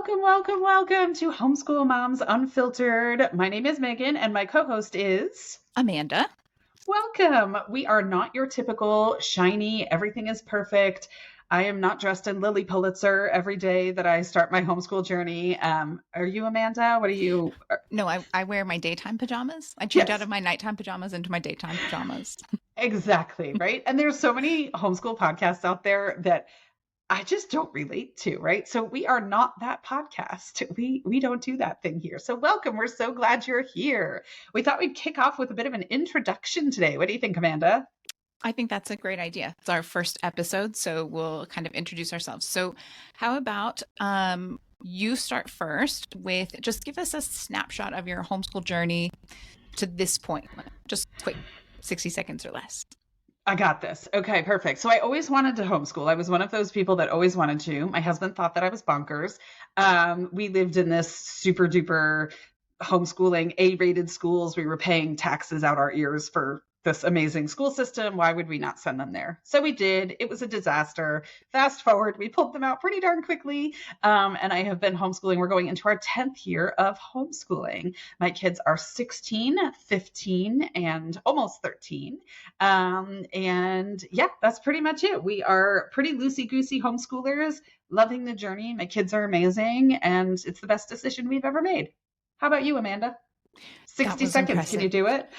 Welcome to Homeschool Moms Unfiltered. My name is Megan and my co-host is Amanda. Welcome. We are not your typical shiny, everything is perfect. I am not dressed in Lily Pulitzer every day that I start my homeschool journey. Are you, Amanda? What are you? No, I wear my daytime pajamas. I change out Yes, of my nighttime pajamas into my daytime pajamas. exactly. Right. And there's so many homeschool podcasts out there that I just don't relate to, right? So we are not that podcast. We don't do that thing here. So welcome. We're so glad you're here. We thought we'd kick off with a bit of an introduction today. What do you think, Amanda? I think that's a great idea. It's our first episode, so we'll kind of introduce ourselves. So, how about you start first with just give us a snapshot of your homeschool journey to this point. Just quick, 60 seconds or less. I got this. Okay, perfect. So I always wanted to homeschool. I was one of those people that always wanted to. My husband thought that I was bonkers. We lived in this super duper homeschooling, A-rated schools. We were paying taxes out our ears for this amazing school system. Why would we not send them there? So we did. It was a disaster. Fast forward, we pulled them out pretty darn quickly. And I have been homeschooling. We're going into our 10th year of homeschooling. My kids are 16, 15, and almost 13. And yeah, that's pretty much it. We are pretty loosey-goosey homeschoolers, loving the journey. My kids are amazing, and it's the best decision we've ever made. How about you, Amanda? That 60 was seconds. impressive. Can you do it?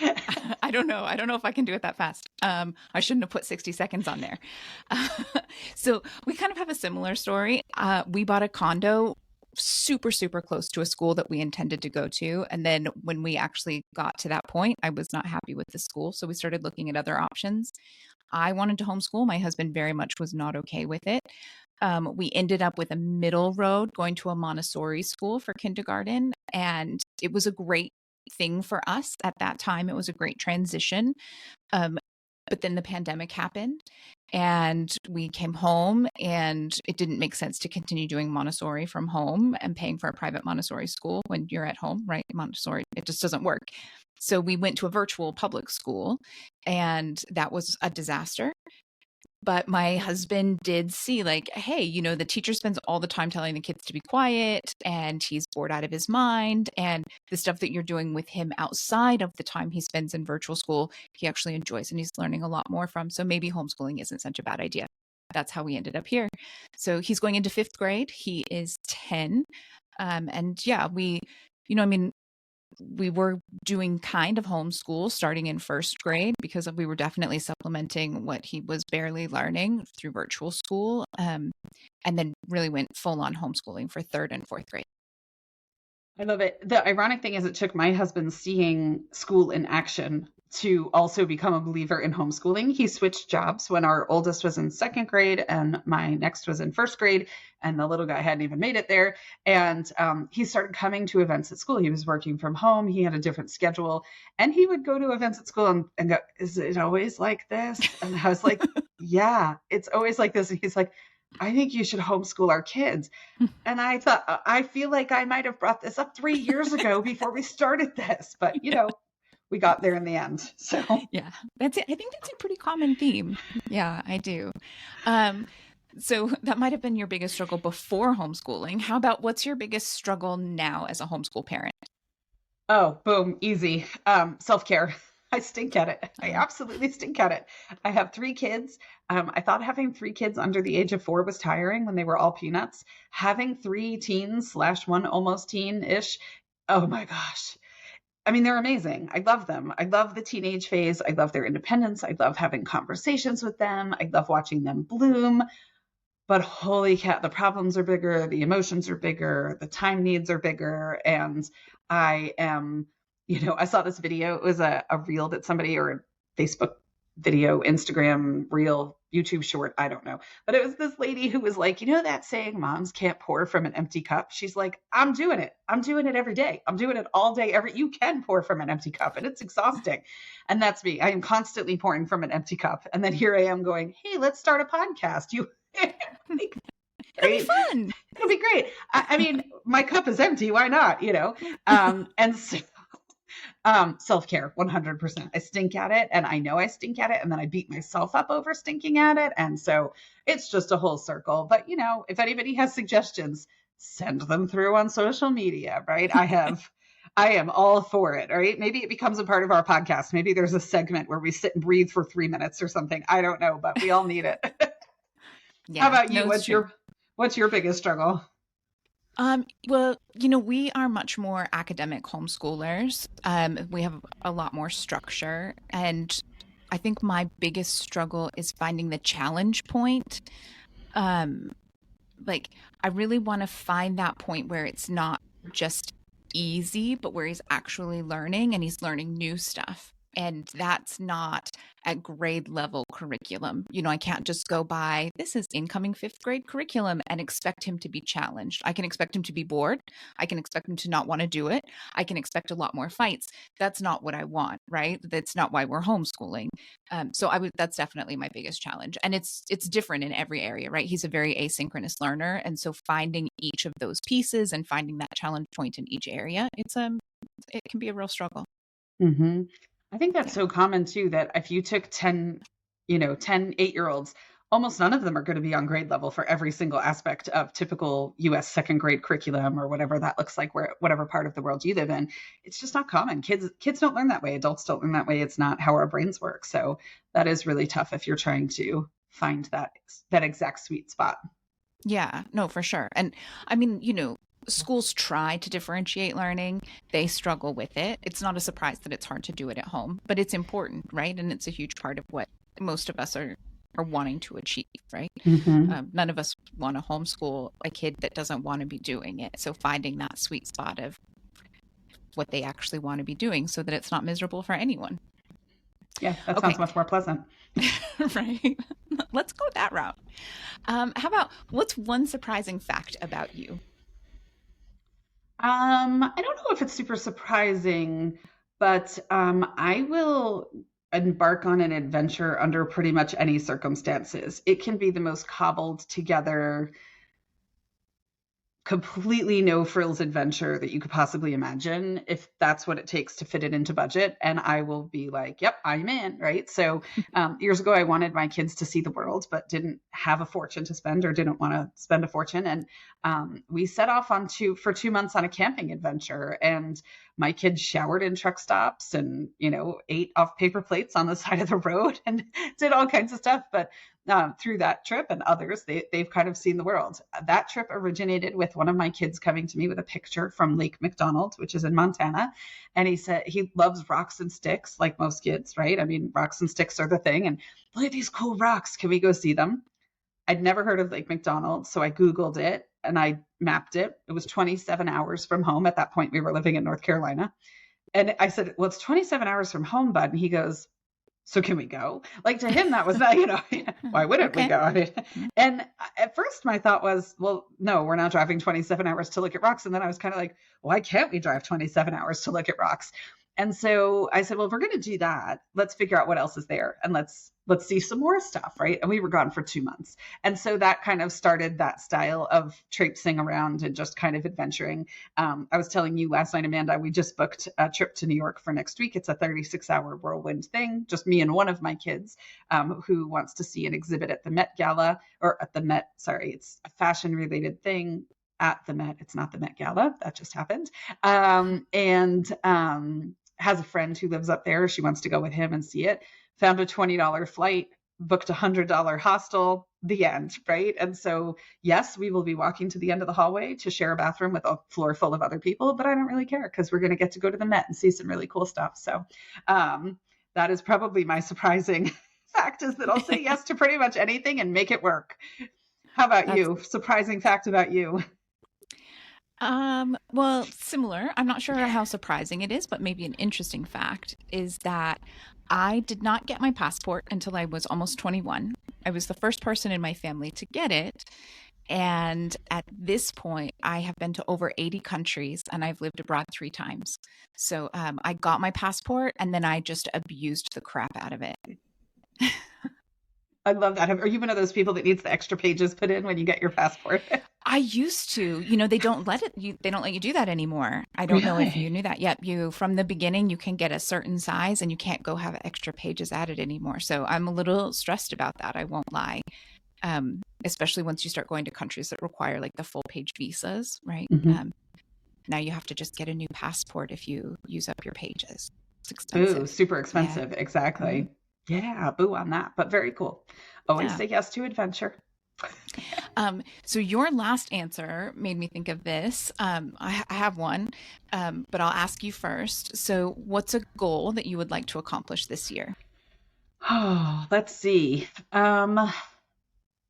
I don't know. I don't know if I can do it that fast. I shouldn't have put 60 seconds on there. So we kind of have a similar story. We bought a condo super, super close to a school that we intended to go to. And then when we actually got to that point, I was not happy with the school. So we started looking at other options. I wanted to homeschool. My husband very much was not okay with it. We ended up with a middle road going to a Montessori school for kindergarten. And it was a great thing for us at that time. It was a great transition. But then the pandemic happened and we came home and it didn't make sense to continue doing Montessori from home and paying for a private Montessori school when you're at home, right? Montessori, it just doesn't work. So we went to a virtual public school and that was a disaster. But my husband did see like, hey, the teacher spends all the time telling the kids to be quiet and he's bored out of his mind. And the stuff that you're doing with him outside of the time he spends in virtual school, he actually enjoys and he's learning a lot more from. So maybe homeschooling isn't such a bad idea. That's how we ended up here. So he's going into 5th grade. He is 10. And yeah, we were doing kind of homeschool starting in 1st grade because we were definitely supplementing what he was barely learning through virtual school. And then really went full on homeschooling for 3rd and 4th grade. I love it. The ironic thing is it took my husband seeing school in action to also become a believer in homeschooling. He switched jobs when our oldest was in 2nd grade and my next was in 1st grade, and the little guy hadn't even made it there. And he started coming to events at school. He was working from home. He had a different schedule, and he would go to events at school and go, "Is it always like this?" And I was like, "Yeah, it's always like this." And he's like, "I think you should homeschool our kids." And I thought, I feel like I might have brought this up 3 years ago before we started this, but we got there in the end. So Yeah, that's it. I think that's a pretty common theme. Yeah, I do. So that might have been your biggest struggle before homeschooling. How about what's your biggest struggle now as a homeschool parent? oh, boom, easy. Self-care. I stink at it. I absolutely stink at it. I have 3 kids. I thought having 3 kids under the age of 4 was tiring when they were all peanuts. Having 3 teens / one almost teen-ish. Oh my gosh. I mean, they're amazing. I love them. I love the teenage phase. I love their independence. I love having conversations with them. I love watching them bloom. But holy cow, the problems are bigger, the emotions are bigger, the time needs are bigger. And I am, I saw this video. It was a reel that somebody, or a Facebook video, Instagram reel, YouTube short, I don't know. But it was this lady who was like, that saying, moms can't pour from an empty cup. She's like, I'm doing it. I'm doing it every day. I'm doing it all day. You can pour from an empty cup and it's exhausting. And that's me. I am constantly pouring from an empty cup. And then here I am going, hey, let's start a podcast. It'll be fun. It'll be great. I mean, my cup is empty. Why not? And so self-care, 100%. I stink at it and I know I stink at it. And then I beat myself up over stinking at it. And so it's just a whole circle. But, if anybody has suggestions, send them through on social media, right? I am all for it, right? Maybe it becomes a part of our podcast. Maybe there's a segment where we sit and breathe for 3 minutes or something. I don't know, but we all need it. How Yeah, about no, you? it's true. What's your biggest struggle? Well, we are much more academic homeschoolers. We have a lot more structure, and I think my biggest struggle is finding the challenge point. Um, like I really want to find that point where it's not just easy, but where he's actually learning and he's learning new stuff. And that's not at grade level curriculum. I can't just go by this is incoming fifth grade curriculum and expect him to be challenged. I can expect him to be bored. I can expect him to not want to do it. I can expect a lot more fights. That's not what I want, right? That's not why we're homeschooling. So that's definitely my biggest challenge. And it's different in every area, right? He's a very asynchronous learner. And so finding each of those pieces and finding that challenge point in each area, it can be a real struggle. Hmm. I think that's Yeah. so common too, that if you took 10, 10 8-year olds, almost none of them are going to be on grade level for every single aspect of typical US second grade curriculum or whatever that looks like, whatever part of the world you live in. It's just not common. Kids don't learn that way. Adults don't learn that way. It's not how our brains work. So that is really tough if you're trying to find that exact sweet spot. Yeah, no, for sure. And I mean, schools try to differentiate learning. They struggle with it. It's not a surprise that it's hard to do it at home, but it's important, right? And it's a huge part of what most of us are wanting to achieve, right? Hmm. None of us want to homeschool a kid that doesn't want to be doing it. So finding that sweet spot of what they actually want to be doing so that it's not miserable for anyone. Yeah, that sounds Okay, much more pleasant. right. Let's go that route. How about what's one surprising fact about you? I don't know if it's super surprising, but I will embark on an adventure under pretty much any circumstances. It can be the most cobbled together, completely no frills adventure that you could possibly imagine, if that's what it takes to fit it into budget. And I will be like, yep, I'm in, right? So years ago, I wanted my kids to see the world, but didn't have a fortune to spend or didn't want to spend a fortune. And we set off for 2 months on a camping adventure. And my kids showered in truck stops and, ate off paper plates on the side of the road and did all kinds of stuff. But through that trip and others, they've kind of seen the world. That trip originated with one of my kids coming to me with a picture from Lake McDonald, which is in Montana. And he said he loves rocks and sticks like most kids, right? I mean, rocks and sticks are the thing. And look at these cool rocks. Can we go see them? I'd never heard of Lake McDonald. So I Googled it and I mapped it. It was 27 hours from home. At that point, we were living in North Carolina. And I said, well, it's 27 hours from home, bud. And he goes, so can we go? Like, to him, that was not, why wouldn't we Okay. go? I mean, and at first my thought was, well, no, we're not driving 27 hours to look at rocks. And then I was kind of like, why can't we drive 27 hours to look at rocks? And so I said, well, if we're going to do that, let's figure out what else is there and let's see some more stuff, right? And we were gone for 2 months. And so that kind of started that style of traipsing around and just kind of adventuring. I was telling you last night, Amanda, we just booked a trip to New York for next week. It's a 36-hour whirlwind thing, just me and one of my kids who wants to see an exhibit at the Met Gala, or at the Met, sorry, it's a fashion related thing at the Met. It's not the Met Gala. That just happened. And has a friend who lives up there. She wants to go with him and see it. Found a $20 flight, booked a $100 hostel, the end, right? And so, yes, we will be walking to the end of the hallway to share a bathroom with a floor full of other people, but I don't really care because we're going to get to go to the Met and see some really cool stuff. So that is probably my surprising fact, is that I'll say yes to pretty much anything and make it work. How about That's you? Surprising fact about you. well, similar. I'm not sure how surprising it is, but maybe an interesting fact is that I did not get my passport until I was almost 21. I was the first person in my family to get it. And at this point, I have been to over 80 countries and I've lived abroad 3 times. So I got my passport and then I just abused the crap out of it. I love that. Are you one of those people that needs the extra pages put in when you get your passport? I used to, they don't they don't let you do that anymore. I don't know if you Really? knew that yet. From the beginning, you can get a certain size and you can't go have extra pages added anymore. So I'm a little stressed about that. I won't lie. especially once you start going to countries that require like the full page visas, right? Hmm. Now you have to just get a new passport if you use up your pages. It's Boo, expensive. super Yeah. expensive. Mhm. Exactly. Yeah, boo on that, but very cool. Always Yeah. say yes to adventure. So your last answer made me think of this. I have one, but I'll ask you first. So, what's a goal that you would like to accomplish this year? Oh, let's see. Bum,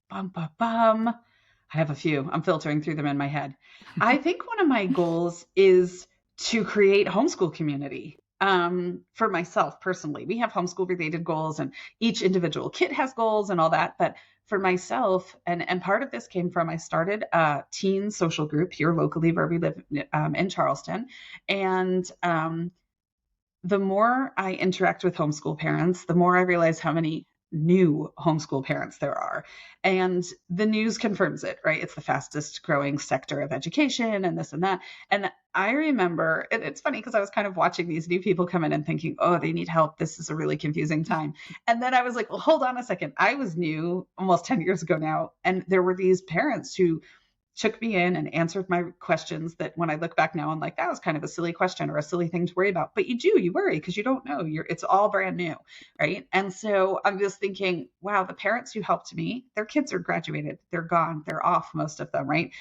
bum, bum. I have a few. I'm filtering through them in my head. I think one of my goals is to create homeschool community. For myself personally, we have homeschool related goals, and each individual kid has goals and all that. But for myself, and part of this came from I started a teen social group here locally where we live in Charleston, and the more I interact with homeschool parents, the more I realize how many new homeschool parents there are. And the news confirms it, right? It's the fastest growing sector of education and this and that. And I remember, and it's funny because I was kind of watching these new people come in and thinking, oh, they need help. This is a really confusing time. And then I was like, well, hold on a second. I was new almost 10 years ago now. And there were these parents who took me in and answered my questions that when I look back now, I'm like, that was kind of a silly question or a silly thing to worry about. But you worry because you don't know. It's all brand new. Right. And so I'm just thinking, wow, the parents who helped me, their kids are graduated. They're gone. They're off, most of them. Right.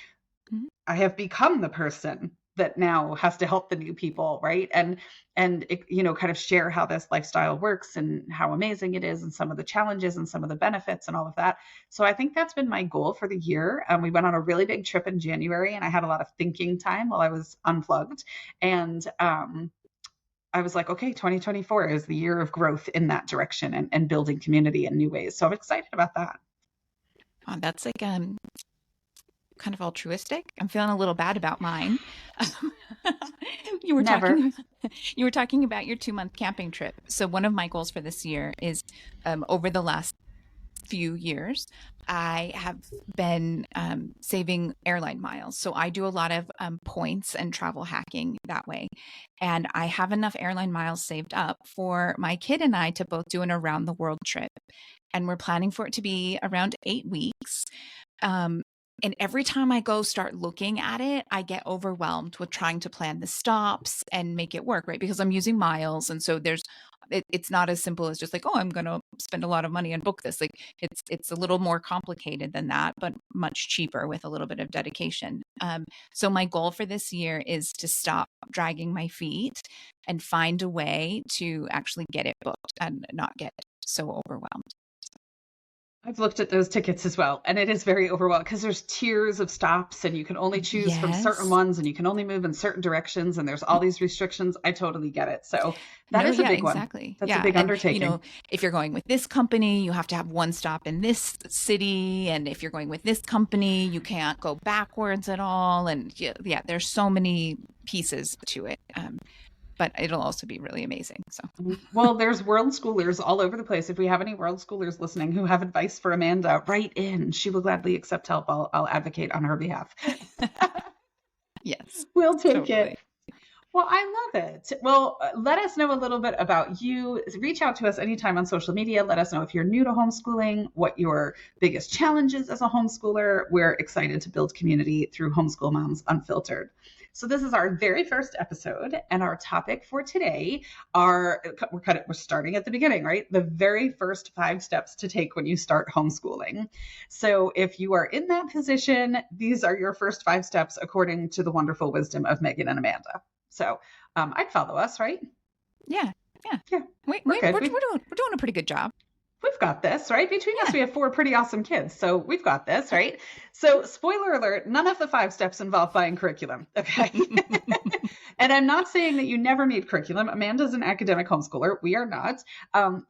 Mhm. I have become the person that now has to help the new people, right? And it, kind of share how this lifestyle works and how amazing it is and some of the challenges and some of the benefits and all of that. So I think that's been my goal for the year. We went on a really big trip in January and I had a lot of thinking time while I was unplugged. And I was like, okay, 2024 is the year of growth in that direction and building community in new ways. So I'm excited about that. That's like kind of altruistic. I'm feeling a little bad about mine. you were Never. talking you were talking about your 2-month camping trip. So one of my goals for this year is over the last few years, I have been saving airline miles. So I do a lot of points and travel hacking that way. And I have enough airline miles saved up for my kid and I to both do an around the world trip. And we're planning for it to be around 8 weeks. Um, and every time I go start looking at it, I get overwhelmed with trying to plan the stops and make it work, right? Because I'm using miles. And so it's not as simple as just like, oh, I'm going to spend a lot of money and book this. Like it's a little more complicated than that, but much cheaper with a little bit of dedication. So my goal for this year is to stop dragging my feet and find a way to actually get it booked and not get so overwhelmed. I've looked at those tickets as well, and it is very overwhelming because there's tiers of stops, and you can only choose from certain Yes. ones, and you can only move in certain directions, and there's all these restrictions. I totally get it. So that No, is a yeah, big one. exactly. That's a Yeah. big And, undertaking. if you're going with this company, you have to have one stop in this city. And if you're going with this company, you can't go backwards at all. And yeah, there's so many pieces to it. But it'll also be really amazing. So, Well, there's world schoolers all over the place. If we have any world schoolers listening who have advice for Amanda, write in. She will gladly accept help. I'll advocate on her behalf. yes, We'll take totally. it. Well, I love it. Well, let us know a little bit about you. Reach out to us anytime on social media. Let us know if you're new to homeschooling, what your biggest challenges as a homeschooler. We're excited to build community through Homeschool Moms Unfiltered. So this is our very first episode, and our topic for today we're starting at the beginning, right? The very first 5 steps to take when you start homeschooling. So if you are in that position, these are your first 5 steps according to the wonderful wisdom of Megan and Amanda. So I'd follow us, right? Yeah. Yeah. Yeah, Wait, we're good. we're doing a pretty good job. We've got this, right? Between us, Yeah. we have 4 pretty awesome kids. So we've got this, right? So spoiler alert, none of the 5 steps involve buying curriculum. Okay. And I'm not saying that you never need curriculum. Amanda's an academic homeschooler. We are not.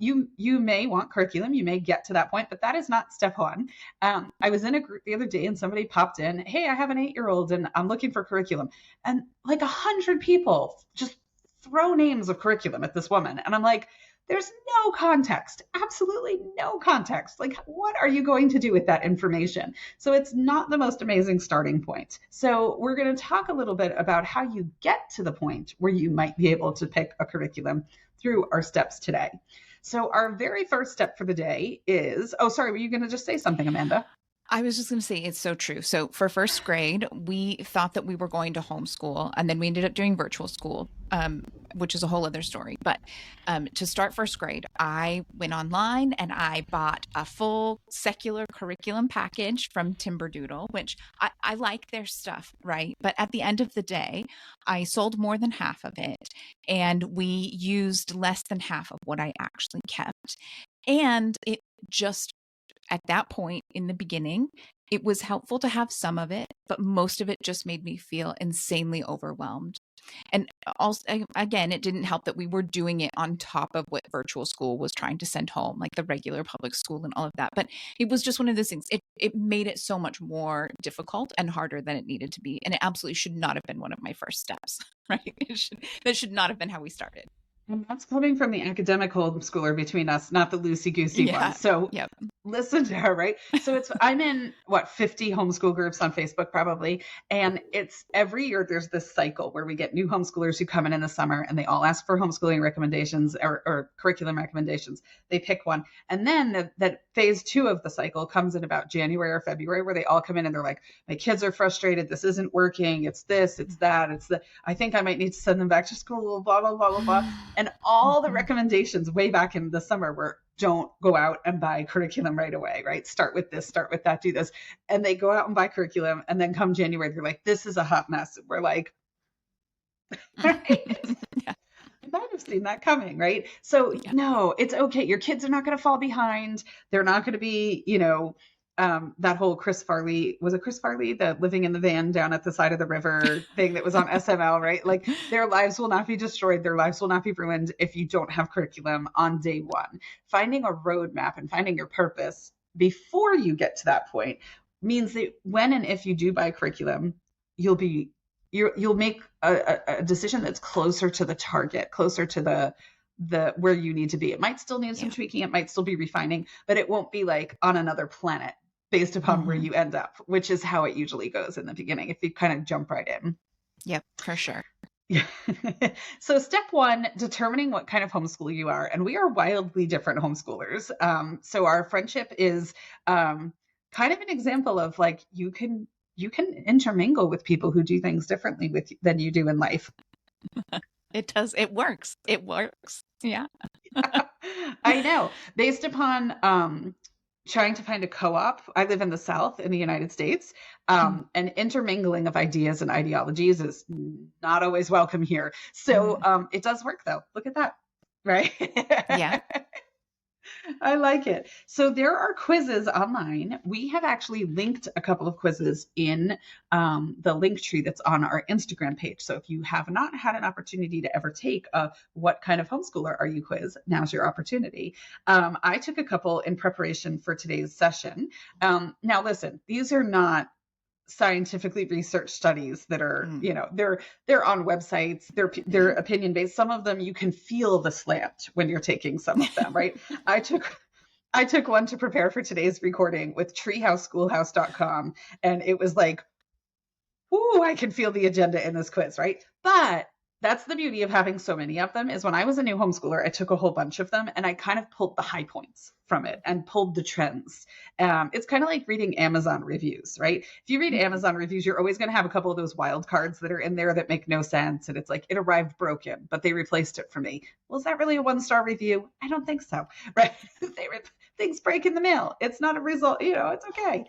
You may want curriculum. You may get to that point, but that is not step 1. I was in a group the other day and somebody popped in, hey, I have an 8-year-old and I'm looking for curriculum. And like 100 people just throw names of curriculum at this woman. And I'm like, there's no context, absolutely no context. Like, what are you going to do with that information? So it's not the most amazing starting point. So we're going to talk a little bit about how you get to the point where you might be able to pick a curriculum through our steps today. So our very first step for the day is, oh, sorry, were you going to just say something, Amanda? I was just going to say it's so true. So for first grade, we thought that we were going to homeschool, and then we ended up doing virtual school, which is a whole other story. But to start first grade, I went online and I bought a full secular curriculum package from Timberdoodle, which I like their stuff, right? But at the end of the day, I sold more than half of it, and we used less than half of what I actually kept. And it just at that point in the beginning, it was helpful to have some of it, but most of it just made me feel insanely overwhelmed. And also, again, it didn't help that we were doing it on top of what virtual school was trying to send home, like the regular public school and all of that. But it was just one of those things. It made it so much more difficult and harder than it needed to be. And it absolutely should not have been one of my first steps, right? That should not have been how we started. And that's coming from the academic homeschooler between us, not the loosey goosey one. Yeah. So Yep. listen to her, right? So I'm in what, 50 homeschool groups on Facebook probably. And it's every year there's this cycle where we get new homeschoolers who come in the summer and they all ask for homeschooling recommendations or curriculum recommendations. They pick one. And then that phase 2 of the cycle comes in about January or February, where they all come in and they're like, my kids are frustrated. This isn't working. It's this, it's that, I think I might need to send them back to school, blah, blah, blah, blah, blah. And all the recommendations way back in the summer were, don't go out and buy curriculum right away, right? Start with this, start with that, do this. And they go out and buy curriculum. And then come January, they're like, this is a hot mess. We're like, right? Yeah. I might have seen that coming, right? So Yeah. no, it's okay. Your kids are not going to fall behind. They're not going to be, that whole Chris Farley, was it Chris Farley, the living in the van down at the side of the river thing that was on SML, right? Like their lives will not be destroyed. Their lives will not be ruined if you don't have curriculum on day one. Finding a roadmap and finding your purpose before you get to that point means that when and if you do buy curriculum, you'll make a decision that's closer to the target, closer to the where you need to be. It might still need some tweaking, it might still be refining, but it won't be like on another planet based upon where you end up, which is how it usually goes in the beginning if you kind of jump right in. Yep, for sure. Yeah. So step 1, determining what kind of homeschooler you are. And we are wildly different homeschoolers. So our friendship is kind of an example of like, you can intermingle with people who do things differently than you do in life. It does. It works. It works. Yeah. I know. Based upon trying to find a co-op, I live in the South in the United States, and intermingling of ideas and ideologies is not always welcome here. So it does work though. Look at that. Right? Yeah. I like it. So there are quizzes online. We have actually linked a couple of quizzes in the link tree that's on our Instagram page. So if you have not had an opportunity to ever take a "What kind of homeschooler are you" quiz, now's your opportunity. I took a couple in preparation for today's session. Now listen, these are not scientifically researched studies that are, they're on websites, they're opinion based. Some of them you can feel the slant when you're taking some of them, right? I took one to prepare for today's recording with treehouseschoolhouse.com, and it was like, ooh, I can feel the agenda in this quiz, right? But that's the beauty of having so many of them, is when I was a new homeschooler, I took a whole bunch of them and I kind of pulled the high points from it and pulled the trends. It's kind of like reading Amazon reviews, right? If you read Amazon reviews, you're always going to have a couple of those wild cards that are in there that make no sense. And it's like, it arrived broken, but they replaced it for me. Well, is that really a 1-star review? I don't think so, right? Things break in the mail. It's not a result, it's okay.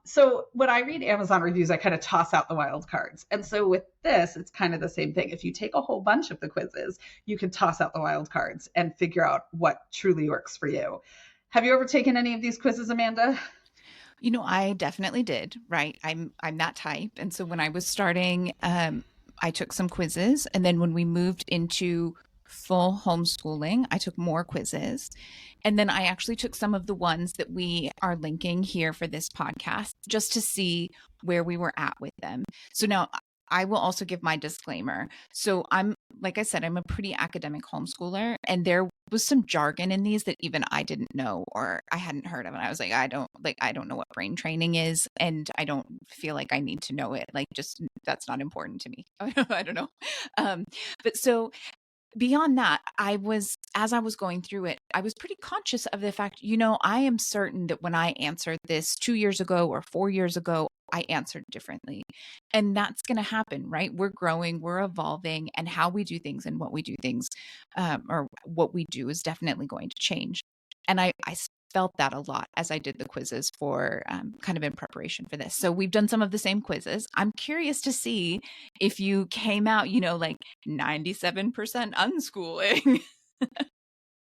So when I read Amazon reviews, I kind of toss out the wild cards. And so with this, it's kind of the same thing. If you take a whole bunch of the quizzes, you can toss out the wild cards and figure out what truly works for you. Have you ever taken any of these quizzes, Amanda? I definitely did, right? I'm that type. And so when I was starting, I took some quizzes. And then when we moved into full homeschooling, I took more quizzes. And then I actually took some of the ones that we are linking here for this podcast just to see where we were at with them. So now I will also give my disclaimer. So like I said, I'm a pretty academic homeschooler, and there was some jargon in these that even I didn't know or I hadn't heard of. And I was like, I don't know what brain training is, and I don't feel like I need to know it. Like, just that's not important to me. I don't know. But so beyond that, as I was going through it, I was pretty conscious of the fact, I am certain that when I answered this 2 years ago or 4 years ago, I answered differently. And that's going to happen, right? We're growing, we're evolving, and how we do things and what we do things, or what we do is definitely going to change. And I felt that a lot as I did the quizzes for kind of in preparation for this. So we've done some of the same quizzes. I'm curious to see if you came out, like 97% unschooling.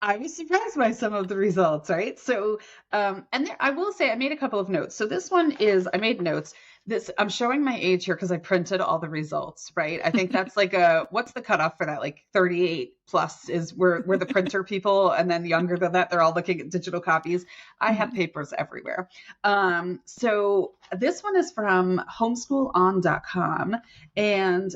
I was surprised by some of the results, right? So, and there, I will say I made a couple of notes. So this one is, I made notes. This, I'm showing my age here because I printed all the results, right? I think that's like what's the cutoff for that? Like 38 plus is we're the printer people. And then younger than that, they're all looking at digital copies. I have Mhm. papers everywhere. So this one is from homeschoolon.com. And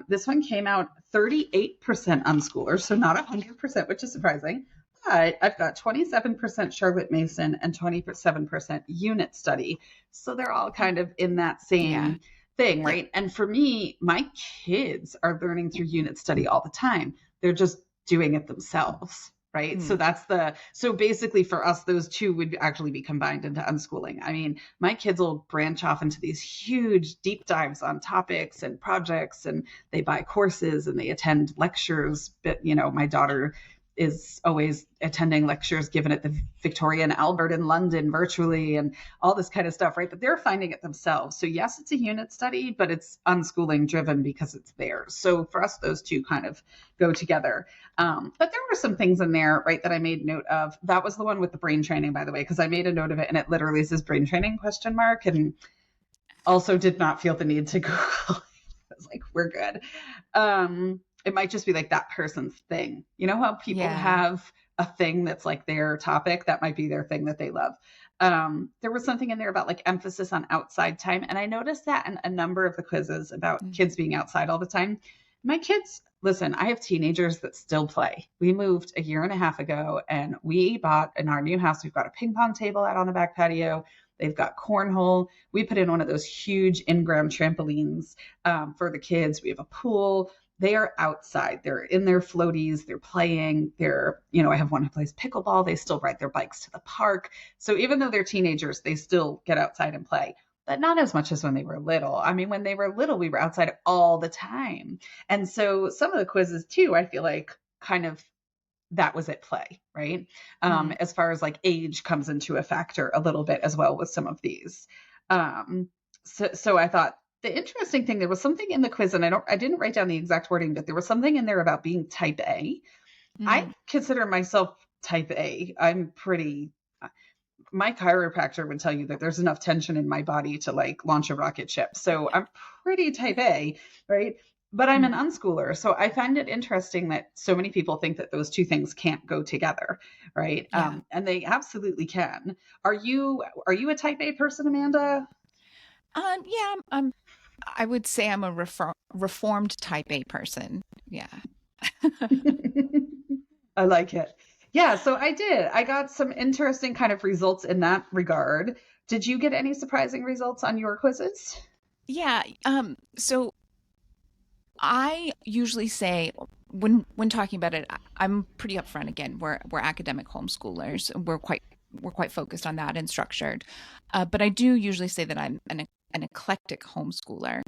this one came out 38% unschoolers, so not 100%, which is surprising. But I've got 27% Charlotte Mason and 27% unit study. So they're all kind of in that Yeah. same thing, Yep. right? And for me, my kids are learning through unit study all the time. They're just doing it themselves, right? So Mm. so basically for us, those two would actually be combined into unschooling. I mean, my kids will branch off into these huge deep dives on topics and projects, and they buy courses and they attend lectures. But, my daughter is always attending lectures given at the Victoria and Albert in London virtually and all this kind of stuff, right? But they're finding it themselves. So yes, it's a unit study, but it's unschooling driven because it's theirs. So for us, those two kind of go together. But there were some things in there, right, that I made note of. That was the one with the brain training, by the way, because I made a note of it and it literally says brain training question mark, and also did not feel the need to Google. I was like, we're good. It might just be like that person's thing. You know how people Yeah. have a thing that's like their topic? That might be their thing that they love. There was something in there about like emphasis on outside time. And I noticed that in a number of the quizzes about Mm. kids being outside all the time. My kids, listen, I have teenagers that still play. We moved a year and a half ago and we bought in our new house, we've got a ping pong table out on the back patio. They've got cornhole. We put in one of those huge in-ground trampolines for the kids. We have a pool. They are outside. They're in their floaties. They're playing. I have one who plays pickleball. They still ride their bikes to the park. So even though they're teenagers, they still get outside and play, but not as much as when they were little. I mean, when they were little, we were outside all the time. And so some of the quizzes too, I feel like kind of that was at play, right? Mm. As far as like age comes into a factor a little bit as well with some of these. Um, so I thought the interesting thing, there was something in the quiz, and I didn't write down the exact wording, but there was something in there about being type A. I Mm. consider myself type A. I'm pretty, my chiropractor would tell you that there's enough tension in my body to like launch a rocket ship. So I'm pretty type A, right? But I'm an Mm. unschooler. So I find it interesting that so many people think that those two things can't go together, right? Yeah. And they absolutely can. Are you a type A person, Amanda? Yeah, I would say I'm a reformed type A person. Yeah. I like it. Yeah, so I did. I got some interesting kind of results in that regard. Did you get any surprising results on your quizzes? Yeah. So I usually say when talking about it, I'm pretty upfront. Again, we're academic homeschoolers. We're quite focused on that and structured. But I do usually say that I'm an eclectic homeschooler.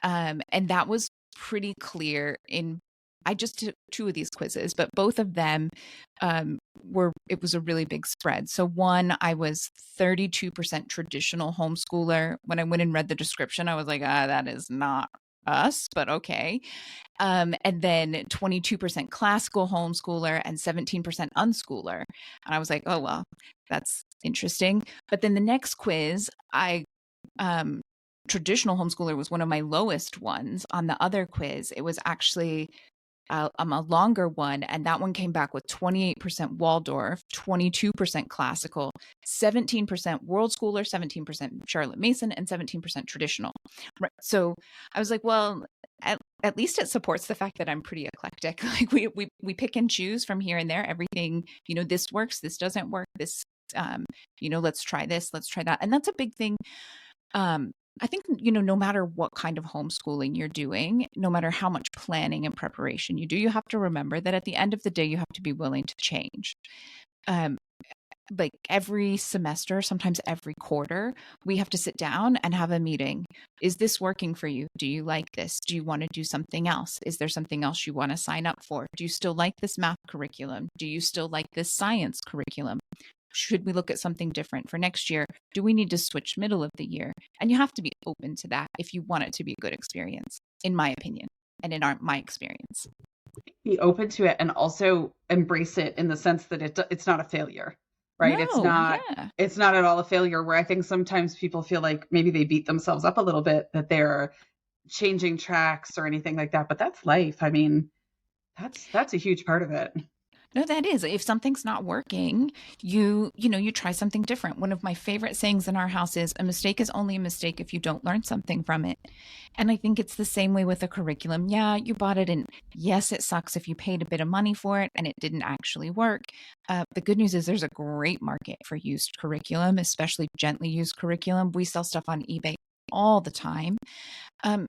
And that was pretty clear in I just took two of these quizzes, but both of them it was a really big spread. So one, I was 32% traditional homeschooler. When I went and read the description, I was like, that is not us, but okay. And then 22% classical homeschooler and 17% unschooler. And I was like, oh, well, that's interesting. But then the next quiz, um, traditional homeschooler was one of my lowest ones. On the other quiz, it was actually a longer one, and that one came back with 28% Waldorf, 22% classical, 17% world schooler, 17% Charlotte Mason, and 17% traditional. Right. So I was like, well, at least it supports the fact that I'm pretty eclectic. Like we pick and choose from here and there. Everything, this works, this doesn't work, this let's try this, let's try that. And that's a big thing I think, no matter what kind of homeschooling you're doing, no matter how much planning and preparation you do, you have to remember that at the end of the day, you have to be willing to change. Um, like every semester, sometimes every quarter, we have to sit down and have a meeting. Is this working for you? Do you like this? Do you want to do something else? Is there something else you want to sign up for? Do you still like this math curriculum? Do you still like this science curriculum? Should we look at something different for next year? Do we need to switch middle of the year? And you have to be open to that if you want it to be a good experience, in my opinion, and in my experience. Be open to it and also embrace it in the sense that it's not a failure, right? No, yeah. It's not at all a failure, where I think sometimes people feel like maybe they beat themselves up a little bit that they're changing tracks or anything like that, but that's life. I mean, that's a huge part of it. No, that is. If something's not working, you try something different. One of my favorite sayings in our house is a mistake is only a mistake if you don't learn something from it. And I think it's the same way with a curriculum. Yeah, you bought it, and yes, it sucks if you paid a bit of money for it and it didn't actually work. The good news is there's a great market for used curriculum, especially gently used curriculum. We sell stuff on eBay all the time. Um,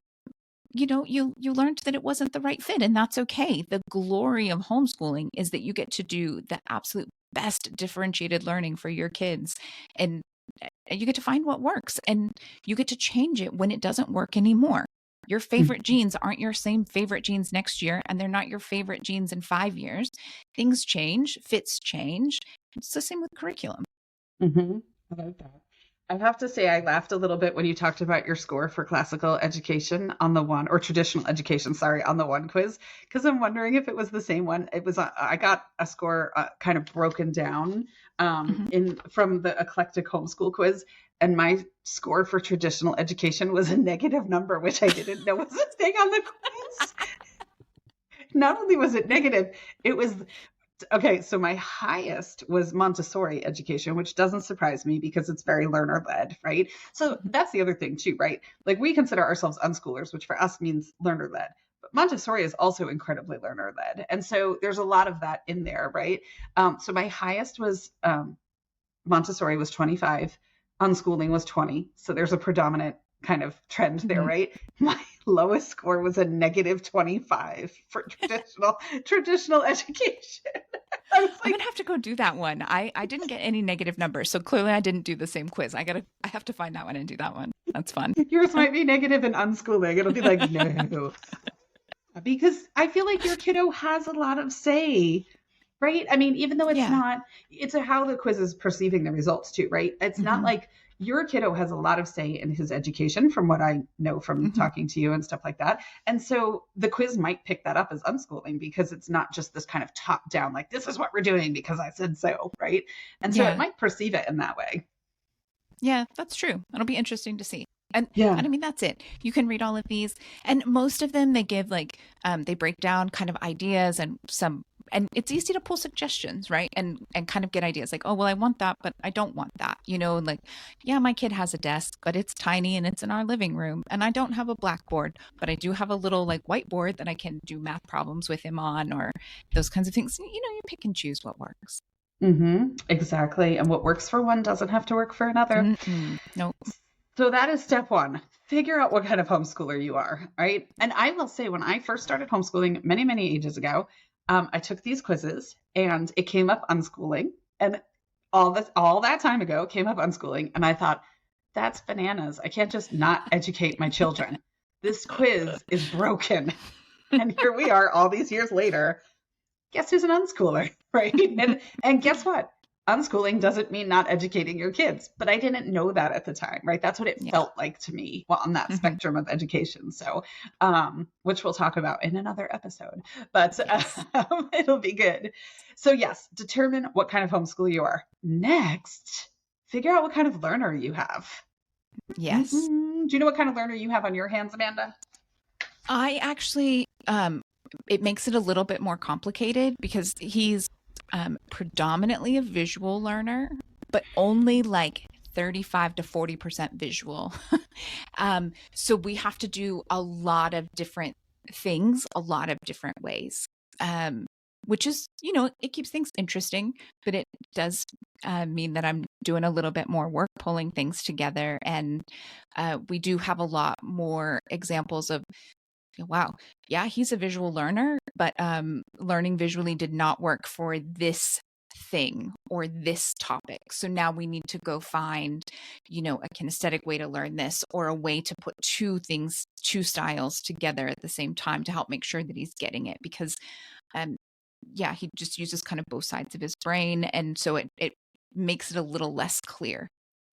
you learned that it wasn't the right fit, and that's okay. The glory of homeschooling is that you get to do the absolute best differentiated learning for your kids, and you get to find what works, and you get to change it when it doesn't work anymore. Your favorite genes aren't your same favorite genes next year, and they're not your favorite genes in 5 years. Things change, fits change. It's the same with curriculum. Mm-hmm. I like that. I have to say, I laughed a little bit when you talked about your score for classical education on the one, or traditional education, sorry, on the one quiz, because I'm wondering if it was the same one. It was, I got a score kind of broken down Mhm. in from the eclectic homeschool quiz, and my score for traditional education was a negative number, which I didn't know was a thing on the quiz. Not only was it negative, it was okay. So my highest was Montessori education, which doesn't surprise me because it's very learner led, right? So Mhm. that's the other thing too, right? Like we consider ourselves unschoolers, which for us means learner led. But Montessori is also incredibly learner led. And so there's a lot of that in there, right? So my highest was Montessori was 25, unschooling was 20. So there's a predominant kind of trend there, Mhm. right? My lowest score was a negative 25 for traditional education. I was I'm like, gonna have to go do that one. I didn't get any negative numbers, so clearly I didn't do the same quiz. I have to find that one and do that one. That's fun. yours might be negative in unschooling. It'll be like, no. Because I feel like your kiddo has a lot of say, right? I mean, even though it's Yeah. not, it's how the quiz is perceiving the results too, right? It's not Hmm. like your kiddo has a lot of say in his education, from what I know from Hmm. talking to you and stuff like that. And so the quiz might pick that up as unschooling because it's not just this kind of top down, like, this is what we're doing because I said so, right? And so it Yeah. might perceive it in that way. Yeah, that's true. It'll be interesting to see. And Yeah. I mean that's it. You can read all of these, and most of them they give like they break down kind of ideas and some, and it's easy to pull suggestions, right? And kind of get ideas like, oh well, I want that, but I don't want that. Like, yeah, my kid has a desk, but it's tiny and it's in our living room, and I don't have a blackboard, but I do have a little like whiteboard that I can do math problems with him on, or those kinds of things. You pick and choose what works. Exactly. And what works for one doesn't have to work for another. Mm-mm. No. So that is step one. Figure out what kind of homeschooler you are, right? And I will say, when I first started homeschooling many, many ages ago, I took these quizzes and it came up unschooling. And all that time ago came up unschooling. And I thought, that's bananas. I can't just not educate my children. This quiz is broken. And here we are all these years later. Guess who's an unschooler, right? And guess what? Unschooling doesn't mean not educating your kids, but I didn't know that at the time, right? That's what it Yeah. felt like to me on that Hmm. spectrum of education. So, which we'll talk about in another episode, but Yes. it'll be good. So, yes, determine what kind of homeschool you are. Next, figure out what kind of learner you have. Yes. Do you know what kind of learner you have on your hands, Amanda? I actually, it makes it a little bit more complicated because he's predominantly a visual learner, but only like 35 to 40% visual. So we have to do a lot of different things, a lot of different ways. Which is, it keeps things interesting, but it does mean that I'm doing a little bit more work pulling things together. And we do have a lot more examples of, wow, yeah, he's a visual learner, but learning visually did not work for this thing or this topic. So now we need to go find, a kinesthetic way to learn this, or a way to put two things, two styles together at the same time to help make sure that he's getting it. Because um, yeah, he just uses kind of both sides of his brain. And so it makes it a little less clear.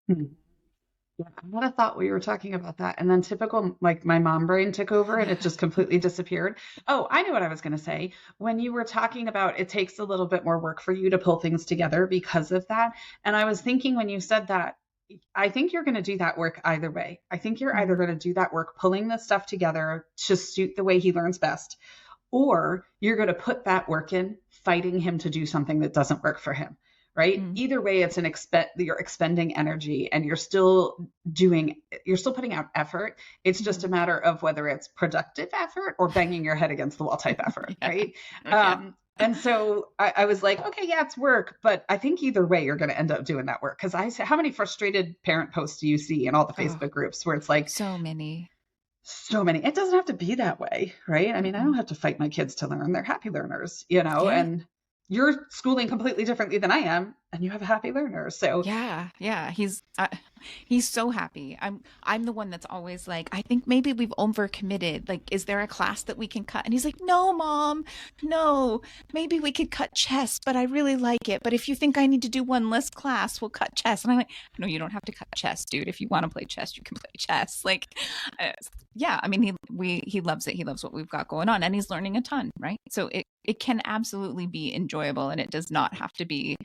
Hmm. Yeah, I had a thought we were talking about that, and then typical, like my mom brain took over and it just completely disappeared. Oh, I knew what I was going to say. When you were talking about it takes a little bit more work for you to pull things together because of that. And I was thinking when you said that, I think you're going to do that work either way. I think you're either Mhm. going to do that work pulling the stuff together to suit the way he learns best, or you're going to put that work in fighting him to do something that doesn't work for him, right? Mm. Either way, it's you're expending energy and you're still putting out effort. It's just a Mhm. matter of whether it's productive effort or banging your head against the wall type effort, Yeah. right? Yeah. And so I was like, okay, yeah, it's work, but I think either way, you're going to end up doing that work. Because I say, how many frustrated parent posts do you see in all the Oh, Facebook groups where it's like, so many. so many. It doesn't have to be that way, right? I mean, I don't Mm-mm. have to fight my kids to learn. They're happy learners, Yeah. and you're schooling completely differently than I am, and you have a happy learner. So, Yeah, yeah, he's so happy. I'm the one that's always like, I think maybe we've overcommitted. Like, is there a class that we can cut? And he's like, no, mom, no. Maybe we could cut chess, but I really like it. But if you think I need to do one less class, we'll cut chess. And I'm like, no, you don't have to cut chess, dude. If you want to play chess, you can play chess. Like, uh, yeah, I mean, he loves it. He loves what we've got going on, and he's learning a ton, right? So it can absolutely be enjoyable, and it does not have to be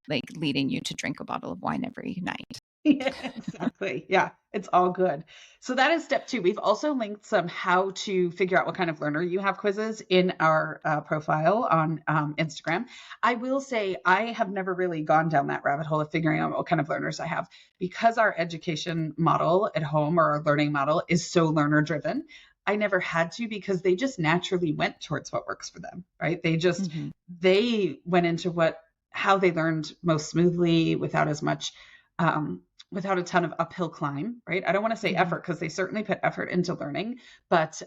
like leading you to drink a bottle of wine every night. yeah, exactly. Yeah, it's all good. So that is step two. We've also linked some how to figure out what kind of learner you have quizzes in our profile on Instagram. I will say I have never really gone down that rabbit hole of figuring out what kind of learners I have because our education model at home, or our learning model, is so learner driven. I never had to because they just naturally went towards what works for them, right? Mm-hmm. They went into how they learned most smoothly without as much um, without a ton of uphill climb, right? I don't want to say Mm-hmm. effort because they certainly put effort into learning, but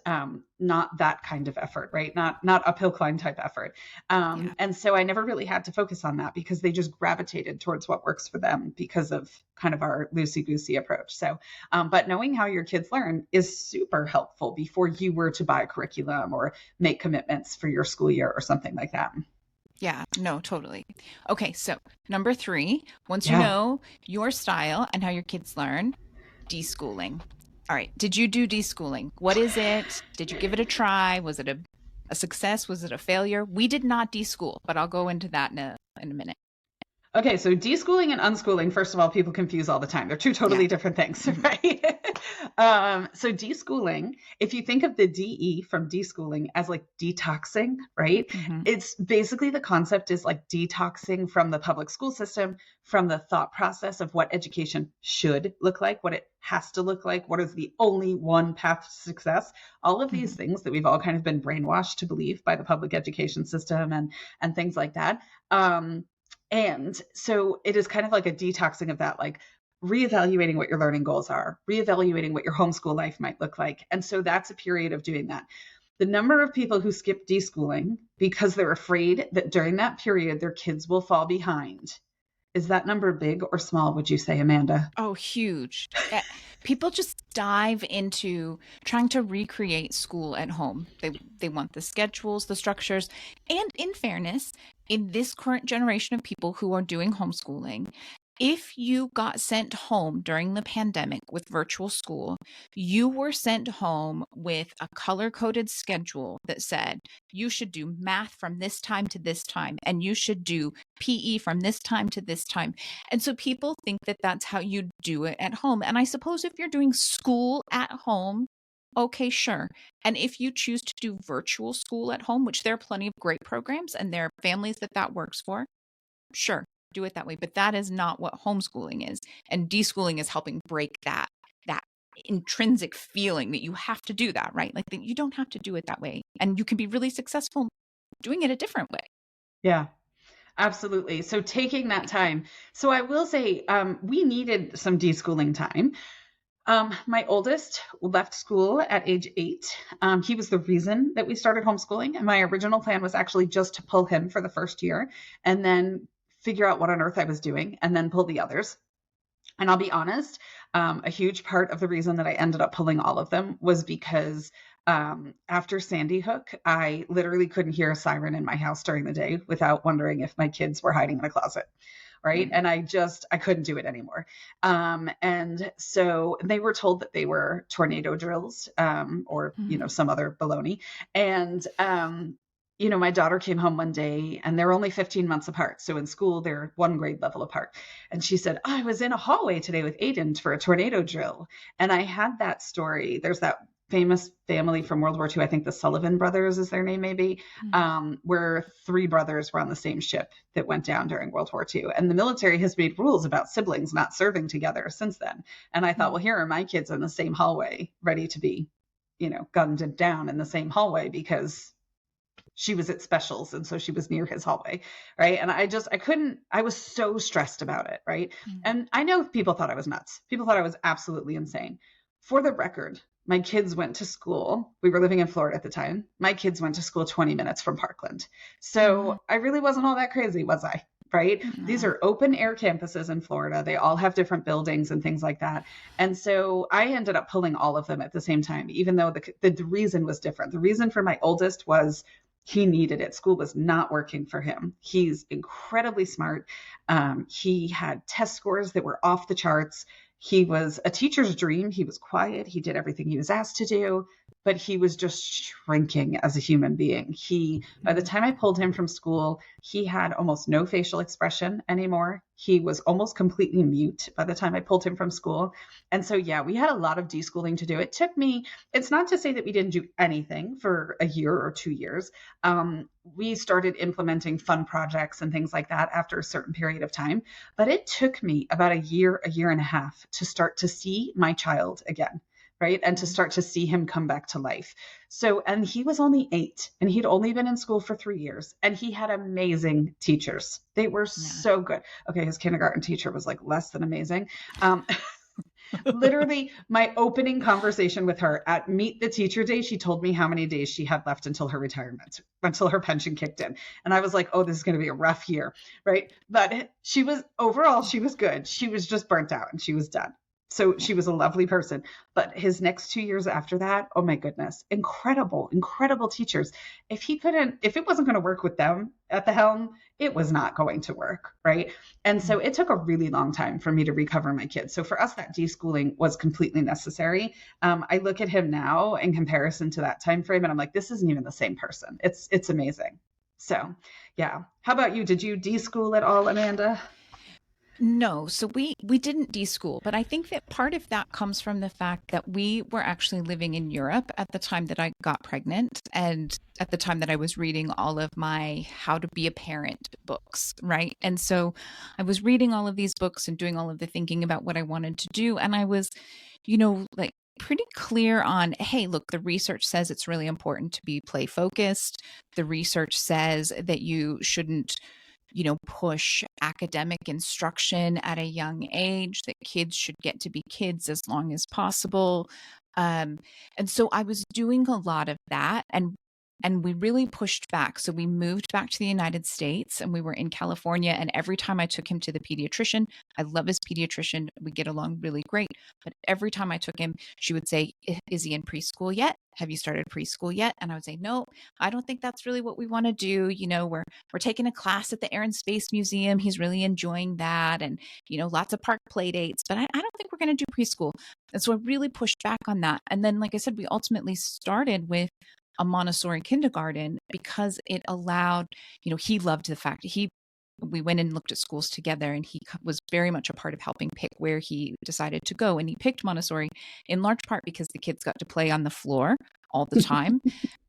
not that kind of effort, right? Not uphill climb type effort. Yeah. And so I never really had to focus on that because they just gravitated towards what works for them because of kind of our loosey goosey approach. So, but knowing how your kids learn is super helpful before you were to buy a curriculum or make commitments for your school year or something like that. Yeah. No, totally. Okay. So, number three, once you Yeah. know your style and how your kids learn, deschooling. All right. Did you do deschooling? What is it? Did you give it a try? Was it a success? Was it a failure? We did not deschool, but I'll go into that in a minute. Okay, so deschooling and unschooling, first of all, people confuse all the time. They're two Yeah. totally different things, Hmm. right? So deschooling, if you think of the DE from deschooling as like detoxing, right? Hmm. It's basically the concept is like detoxing from the public school system, from the thought process of what education should look like, what it has to look like, what is the only one path to success. All of these Hmm. things that we've all kind of been brainwashed to believe by the public education system and things like that. And so it is kind of like a detoxing of that, like reevaluating what your learning goals are, reevaluating what your homeschool life might look like. And so that's a period of doing that. The number of people who skip deschooling because they're afraid that during that period their kids will fall behind. Is that number big or small, would you say, Amanda? Oh, huge. People just dive into trying to recreate school at home. They want the schedules, the structures, and in fairness, in this current generation of people who are doing homeschooling, if you got sent home during the pandemic with virtual school, you were sent home with a color-coded schedule that said you should do math from this time to this time, and you should do PE from this time to this time. And so people think that that's how you do it at home. And I suppose if you're doing school at home, okay, sure. And if you choose to do virtual school at home, which there are plenty of great programs and there are families that works for, sure, do it that way. But that is not what homeschooling is. And deschooling is helping break that intrinsic feeling that you have to do that, right? Like that you don't have to do it that way. And you can be really successful doing it a different way. Yeah. Absolutely. So taking that time. So I will say, we needed some deschooling time. My oldest left school at age 8. He was the reason that we started homeschooling. And my original plan was actually just to pull him for the first year and then figure out what on earth I was doing and then pull the others. And I'll be honest, a huge part of the reason that I ended up pulling all of them was because after Sandy Hook, I literally couldn't hear a siren in my house during the day without wondering if my kids were hiding in a closet. Right. Mm. And I couldn't do it anymore. And so they were told that they were tornado drills, or, Mm. some other baloney. And, my daughter came home one day and they're only 15 months apart. So in school, they're one grade level apart. And she said, I was in a hallway today with Aiden for a tornado drill. And I had that story. There's that famous family from World War II. I think the Sullivan brothers is their name, maybe, Mm. where three brothers were on the same ship that went down during World War II. And the military has made rules about siblings not serving together since then. And I thought, Mm. well, here are my kids in the same hallway, ready to be, gunned down in the same hallway because she was at specials and so she was near his hallway, right? And I was so stressed about it, right? Mm. And I know people thought I was nuts. People thought I was absolutely insane. For the record, my kids went to school. We were living in Florida at the time. My kids went to school 20 minutes from Parkland. Mm. So I really wasn't all that crazy, was I? Right? These No. are open air campuses in Florida. They all have different buildings and things like that. And so I ended up pulling all of them at the same time, even though the reason was different. The reason for my oldest was he needed it. School was not working for him. He's incredibly smart. He had test scores that were off the charts. He was a teacher's dream. He was quiet. He did everything he was asked to do, but he was just shrinking as a human being. By the Mm. time I pulled him from school, he had almost no facial expression anymore. He was almost completely mute by the time I pulled him from school. And so, yeah, we had a lot of deschooling to do. It's not to say that we didn't do anything for a year or 2 years. We started implementing fun projects and things like that after a certain period of time. But it took me about a year and a half to start to see my child again, right? And to Mm. start to see him come back to life. So, and he was only 8 and he'd only been in school for 3 years and he had amazing teachers. They were Yeah. so good. Okay, his kindergarten teacher was like less than amazing. Um, Literally, my opening conversation with her at Meet the Teacher Day, she told me how many days she had left until her retirement, until her pension kicked in. And I was like, oh, this is going to be a rough year, right? But overall, she was good. She was just burnt out and she was done. So Yeah. she was a lovely person. But his next 2 years after that, oh my goodness, incredible, incredible teachers. If it wasn't going to work with them at the helm, it was not going to work, right? And so Mm. it took a really long time for me to recover my kids. So for us, that deschooling was completely necessary. I look at him now in comparison to that time frame, and I'm like, this isn't even the same person. It's amazing. So yeah. How about you? Did you deschool at all, Amanda? No, so we didn't deschool, but I think that part of that comes from the fact that we were actually living in Europe at the time that I got pregnant and at the time that I was reading all of my how to be a parent books, right? And so I was reading all of these books and doing all of the thinking about what I wanted to do and I was, like pretty clear on, hey, look, the research says it's really important to be play focused. The research says that you shouldn't push academic instruction at a young age, that kids should get to be kids as long as possible. Um, and so I was doing a lot of that and we really pushed back. So we moved back to the United States and we were in California. And every time I took him to the pediatrician, I love his pediatrician. We get along really great. But every time I took him, she would say, is he in preschool yet? Have you started preschool yet? And I would say, no, I don't think that's really what we want to do. We're taking a class at the Air and Space Museum. He's really enjoying that. And, lots of park play dates, but I don't think we're going to do preschool. And so I really pushed back on that. And then, like I said, we ultimately started with a Montessori kindergarten because it allowed, he loved the fact we went and looked at schools together and he was very much a part of helping pick where he decided to go. And he picked Montessori in large part because the kids got to play on the floor all the time.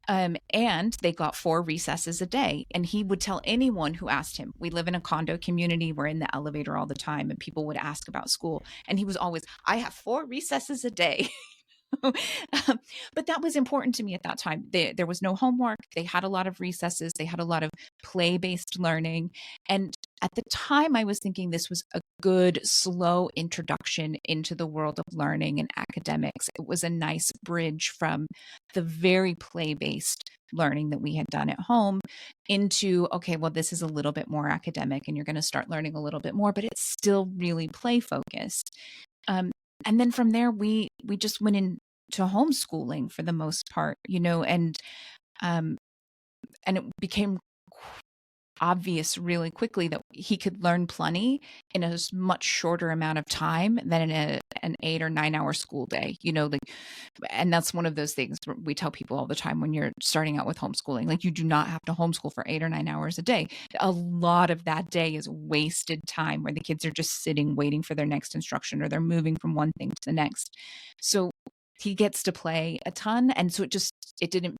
And they got 4 recesses a day. And he would tell anyone who asked him, we live in a condo community, we're in the elevator all the time, and people would ask about school. And he was always, I have 4 recesses a day. But that was important to me at that time. There was no homework. They had a lot of recesses. They had a lot of play-based learning. And at the time, I was thinking this was a good, slow introduction into the world of learning and academics. It was a nice bridge from the very play-based learning that we had done at home into, okay, well, this is a little bit more academic and you're going to start learning a little bit more, but it's still really play focused. And then from there, we just went into homeschooling for the most part, um, and it became obvious really quickly that he could learn plenty in a much shorter amount of time than in an 8 or 9 hour school day, and that's one of those things we tell people all the time when you're starting out with homeschooling. Like, you do not have to homeschool for 8 or 9 hours a day. A lot of that day is wasted time where the kids are just sitting waiting for their next instruction, or they're moving from one thing to the next. So he gets to play a ton. And so it didn't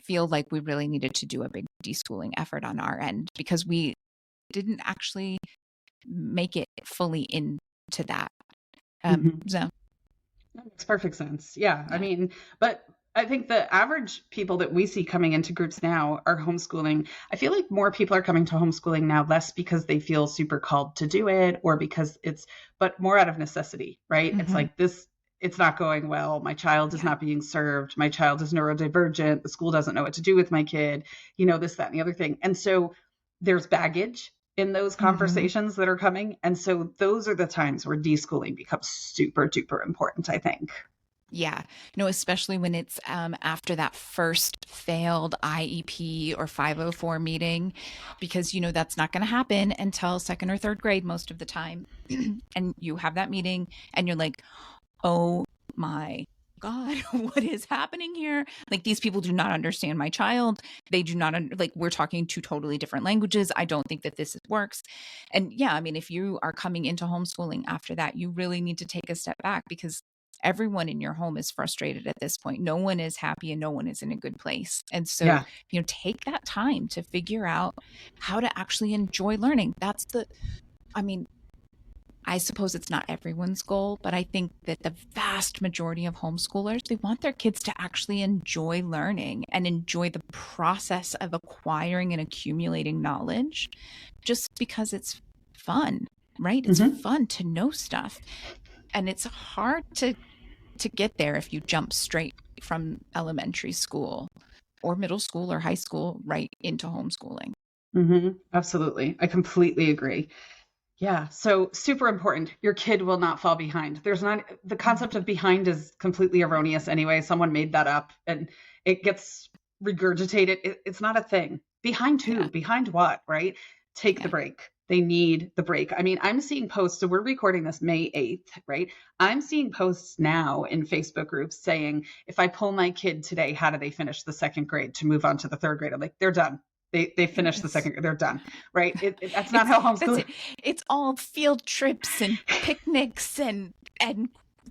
feel like we really needed to do a big deschooling effort on our end, because we didn't actually make it fully into that. So That makes perfect sense. Yeah. I yeah. mean, but I think the average people that we see coming into groups now are homeschooling. I feel like more people are coming to homeschooling now, less because they feel super called to do it or because but more out of necessity, right? It's Mm-hmm. like it's not going well. My child is Yeah. not being served. My child is neurodivergent. The school doesn't know what to do with my kid, this, that, and the other thing. And so there's baggage in those Mm-hmm. conversations that are coming. And so those are the times where deschooling becomes super duper important, I think. Yeah. No, especially when it's after that first failed IEP or 504 meeting, because that's not going to happen until second or third grade most of the time. And you have that meeting and you're like, oh my God, what is happening here? Like, these people do not understand my child. They do not, like, we're talking two totally different languages. I don't think that this works. And yeah, I mean, if you are coming into homeschooling after that, you really need to take a step back, because everyone in your home is frustrated at this point. No one is happy and no one is in a good place. And so, Yeah. take that time to figure out how to actually enjoy learning. I mean, I suppose it's not everyone's goal, but I think that the vast majority of homeschoolers, they want their kids to actually enjoy learning and enjoy the process of acquiring and accumulating knowledge, just because it's fun, right? It's Hmm. fun to know stuff. And it's hard to get there if you jump straight from elementary school or middle school or high school right into homeschooling. Hmm. Absolutely. I completely agree. Yeah. So super important. Your kid will not fall behind. The concept of behind is completely erroneous anyway. Someone made that up and it gets regurgitated. It's not a thing. Behind Yeah. who? Behind what? Right? Take the Yeah. break. They need the break. I mean, I'm seeing posts. So we're recording this May 8th, right? I'm seeing posts now in Facebook groups saying, if I pull my kid today, how do they finish the second grade to move on to the third grade? I'm like, they're done. They finished the Yes. second grade. They're done. Right. That's not how That's homeschool. it. It's all field trips and picnics and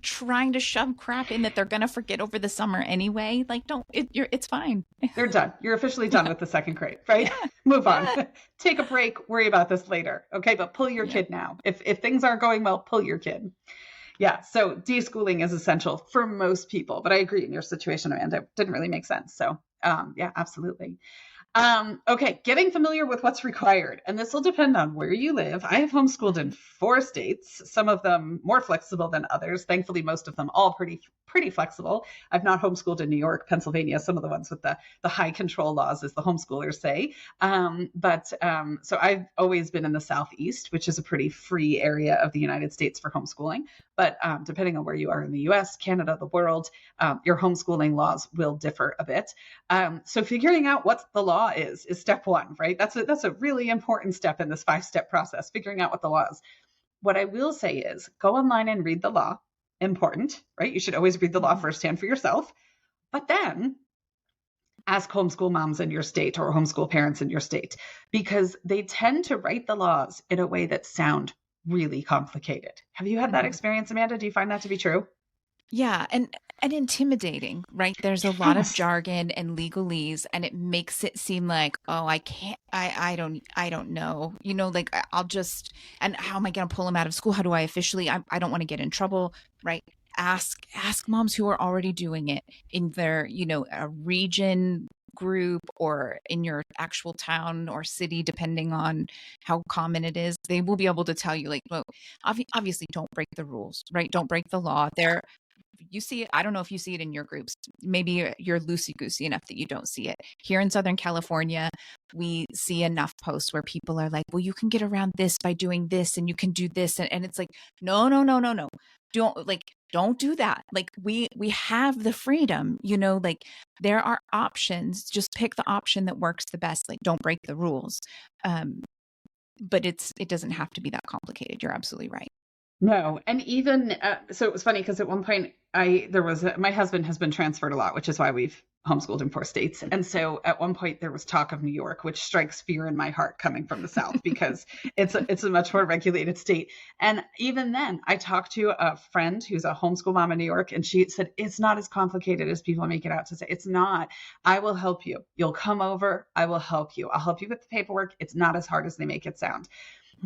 trying to shove crap in that they're gonna forget over the summer anyway. Like, don't it's fine. They're done. You're officially done Yeah. with the second grade, right? Yeah. Move on. Yeah. Take a break. Worry about this later. Okay, but pull your Yeah. kid now. If things aren't going well, pull your kid. Yeah. So deschooling is essential for most people, but I agree in your situation, Amanda, it didn't really make sense. So yeah, absolutely. Okay, getting familiar with what's required. And this will depend on where you live. I have homeschooled in 4 states, some of them more flexible than others. Thankfully, most of them all pretty flexible. I've not homeschooled in New York, Pennsylvania, some of the ones with the high control laws, as the homeschoolers say. So I've always been in the Southeast, which is a pretty free area of the United States for homeschooling. But depending on where you are in the US, Canada, the world, your homeschooling laws will differ a bit. So figuring out what the law is step one, right? That's a really important step in this 5-step process, figuring out what the law is. What I will say is go online and read the law. Important, right? You should always read the law Mhm. firsthand for yourself. But then ask homeschool moms in your state or homeschool parents in your state, because they tend to write the laws in a way that sound really complicated. Have you had that Mhm. experience, Amanda? Do you find that to be true? Yeah, and intimidating, right? There's a lot of Yes. jargon and legalese, and it makes it seem like, oh, I can't, I don't know, like I'll just, and how am I going to pull him out of school? How do I officially? I don't want to get in trouble, right? ask moms who are already doing it in their, a region group or in your actual town or city, depending on how common it is. They will be able to tell you, like, well, obviously don't break the rules, right? Don't break the law. You see it. I don't know if you see it in your groups. Maybe you're loosey goosey enough that you don't see it. Here in Southern California, we see enough posts where people are like, well, you can get around this by doing this and you can do this. And it's like, no, no, no, no, no. Don't do that. Like we have the freedom, like there are options. Just pick the option that works the best. Like don't break the rules. Um, but it doesn't have to be that complicated. You're absolutely right. No, and even so, it was funny because at one point my husband has been transferred a lot, which is why we've homeschooled in 4 states. And so at one point there was talk of New York, which strikes fear in my heart coming from the South because it's a much more regulated state. And even then, I talked to a friend who's a homeschool mom in New York, and she said it's not as complicated as people make it out to say. It's not. I will help you. You'll come over. I will help you. I'll help you with the paperwork. It's not as hard as they make it sound.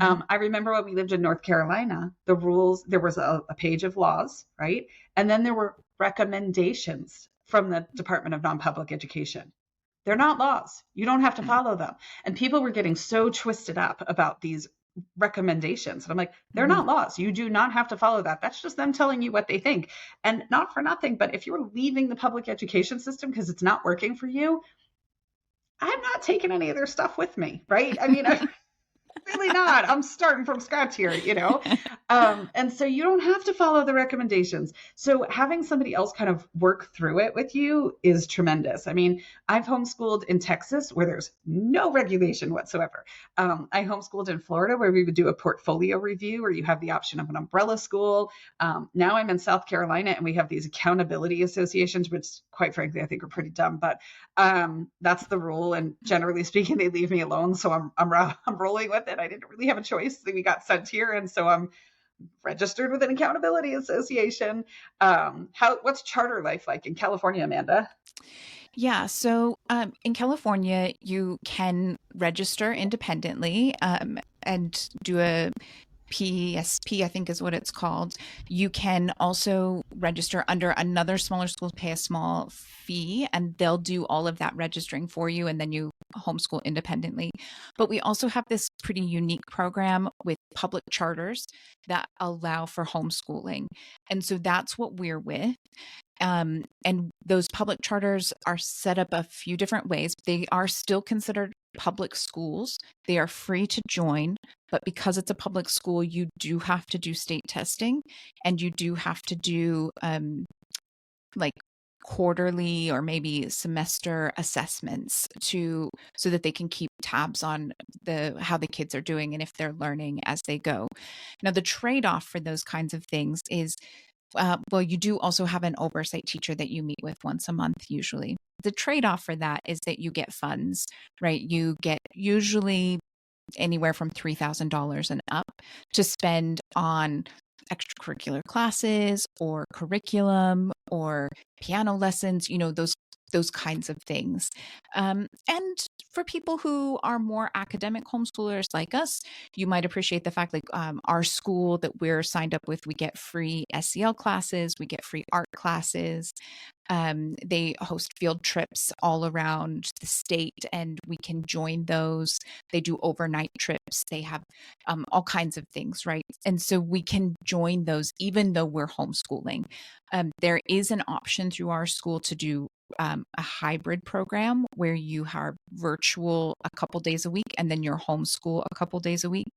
I remember when we lived in North Carolina, the rules, there was a page of laws, right? And then there were recommendations from the Department of Non-Public Education. They're not laws. You don't have to follow them. And people were getting so twisted up about these recommendations. And I'm like, they're not laws. You do not have to follow that. That's just them telling you what they think. And not for nothing, but if you're leaving the public education system because it's not working for you, I'm not taking any of their stuff with me, right? I mean, really not. I'm starting from scratch here, and so you don't have to follow the recommendations. So having somebody else kind of work through it with you is tremendous. I mean, I've homeschooled in Texas where there's no regulation whatsoever. I homeschooled in Florida where we would do a portfolio review where you have the option of an umbrella school. Now I'm in South Carolina and we have these accountability associations, which quite frankly, I think are pretty dumb, but that's the rule. And generally speaking, they leave me alone. So I'm rolling with it. I didn't really have a choice. We got sent here. And so I'm registered with an accountability association. What's charter life like in California, Amanda? Yeah. So in California, you can register independently and do a PSP, I think is what it's called. You can also register under another smaller school, pay a small fee, and they'll do all of that registering for you, and then you homeschool independently. But we also have this pretty unique program with public charters that allow for homeschooling. And so that's what we're with. And those public charters are set up a few different ways. They are still considered public schools. They are free to join, but because it's a public school, you do have to do state testing, and you do have to do like quarterly or maybe semester assessments so that they can keep tabs on how the kids are doing and if they're learning as they go. Now, the trade-off for those kinds of things is well, you do also have an oversight teacher that you meet with once a month, usually. The trade-off for that is that you get funds, right? You get usually anywhere from $3,000 and up to spend on extracurricular classes or curriculum or piano lessons, those kinds of things. And for people who are more academic homeschoolers like us, you might appreciate the fact, like our school that we're signed up with, we get free SEL classes, we get free art classes. They host field trips all around the state, and we can join those. They do overnight trips. They have all kinds of things, right? And so we can join those even though we're homeschooling. There is an option through our school to do a hybrid program where you are virtual a couple days a week and then you're homeschool a couple days a week.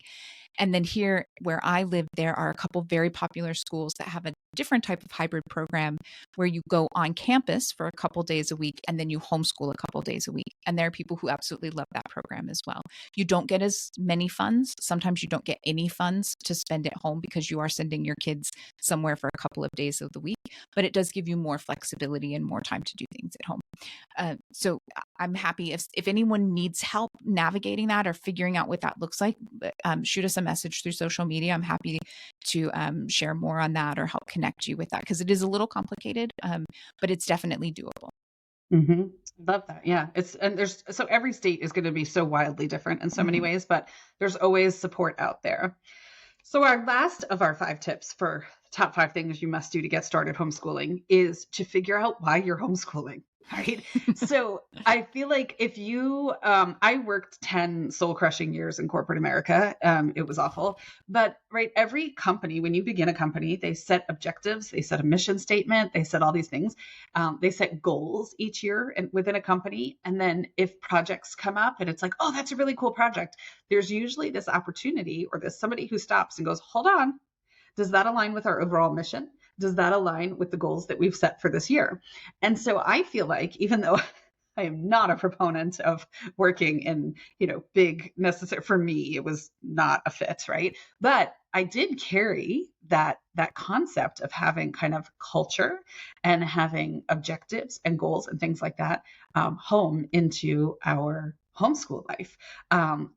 And then here where I live, there are a couple very popular schools that have a different type of hybrid program where you go on campus for a couple days a week and then you homeschool a couple days a week. And there are people who absolutely love that program as well. You don't get as many funds. Sometimes you don't get any funds to spend at home because you are sending your kids somewhere for a couple of days of the week, but it does give you more flexibility and more time to do things at home. So I'm happy if anyone needs help navigating that or figuring out what that looks like, shoot us a message through social media. I'm happy to share more on that or help connect you with that, because it is a little complicated, but it's definitely doable. Mm-hmm. Love that. Yeah. So every state is going to be so wildly different in so many ways, but there's always support out there. So, our last of our 5 tips for top 5 things you must do to get started homeschooling is to figure out why you're homeschooling, right? So, I feel like if you, I worked 10 soul crushing years in corporate America. It was awful. But, right, every company, when you begin a company, they set objectives, they set a mission statement, they set all these things. They set goals each year within a company. And then if projects come up and it's like, oh, that's a really cool project, there's usually this opportunity or there's somebody who stops and goes, hold on, does that align with our overall mission? Does that align with the goals that we've set for this year? And so I feel like even though I am not a proponent of working in, big necessary for me, it was not a fit, right? But I did carry that concept of having kind of culture and having objectives and goals and things like that home into our homeschool life.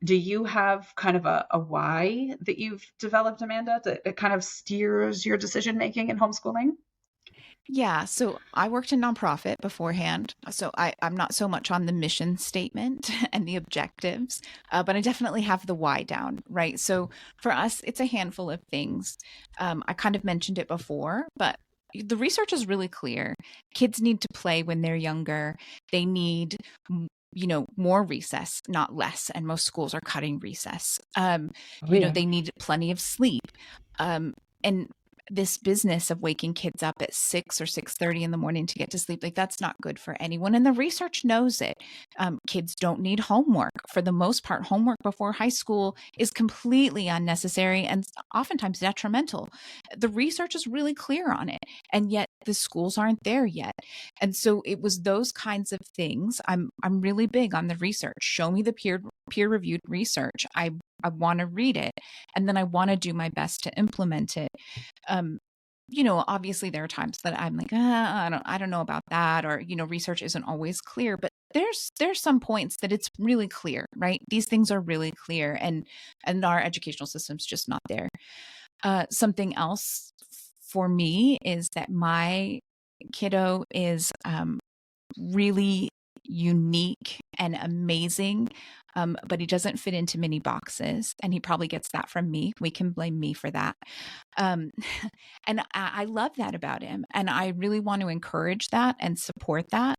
Do you have kind of a why that you've developed, Amanda, that kind of steers your decision making in homeschooling? Yeah, so I worked in nonprofit beforehand. So I'm not so much on the mission statement and the objectives, but I definitely have the why down, right? So for us, it's a handful of things. I kind of mentioned it before, but the research is really clear. Kids need to play when they're younger. They need more recess, not less. And most schools are cutting recess. Oh, yeah. They need plenty of sleep. And this business of waking kids up at 6 or 6:30 in the morning to get to sleep, like that's not good for anyone. And the research knows it. Kids don't need homework. For the most part, homework before high school is completely unnecessary and oftentimes detrimental. The research is really clear on it. And yet the schools aren't there yet. And so it was those kinds of things. I'm really big on the research. Show me the peer reviewed research. I want to read it, and then I want to do my best to implement it. Um, Obviously there are times that I'm like, I don't know about that, or research isn't always clear. But there's some points that it's really clear, right? These things are really clear, and our educational system's just not there. Something else for me is that my kiddo is really unique and amazing, but he doesn't fit into many boxes, and he probably gets that from me. We can blame me for that. Um, and I love that about him, and I really want to encourage that and support that.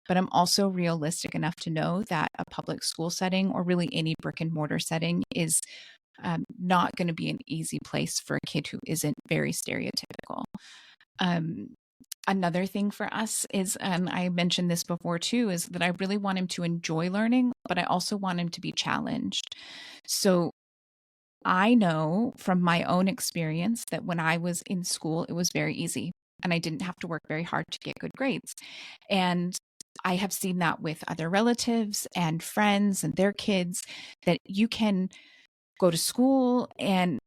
But I'm also realistic enough to know that a public school setting, or really any brick and mortar setting, is not going to be an easy place for a kid who isn't very stereotypical. Um, Another thing for us is, and I mentioned this before too, is that I really want him to enjoy learning, but I also want him to be challenged. So I know from my own experience that when I was in school, it was very easy and I didn't have to work very hard to get good grades. And I have seen that with other relatives and friends and their kids, that you can go to school and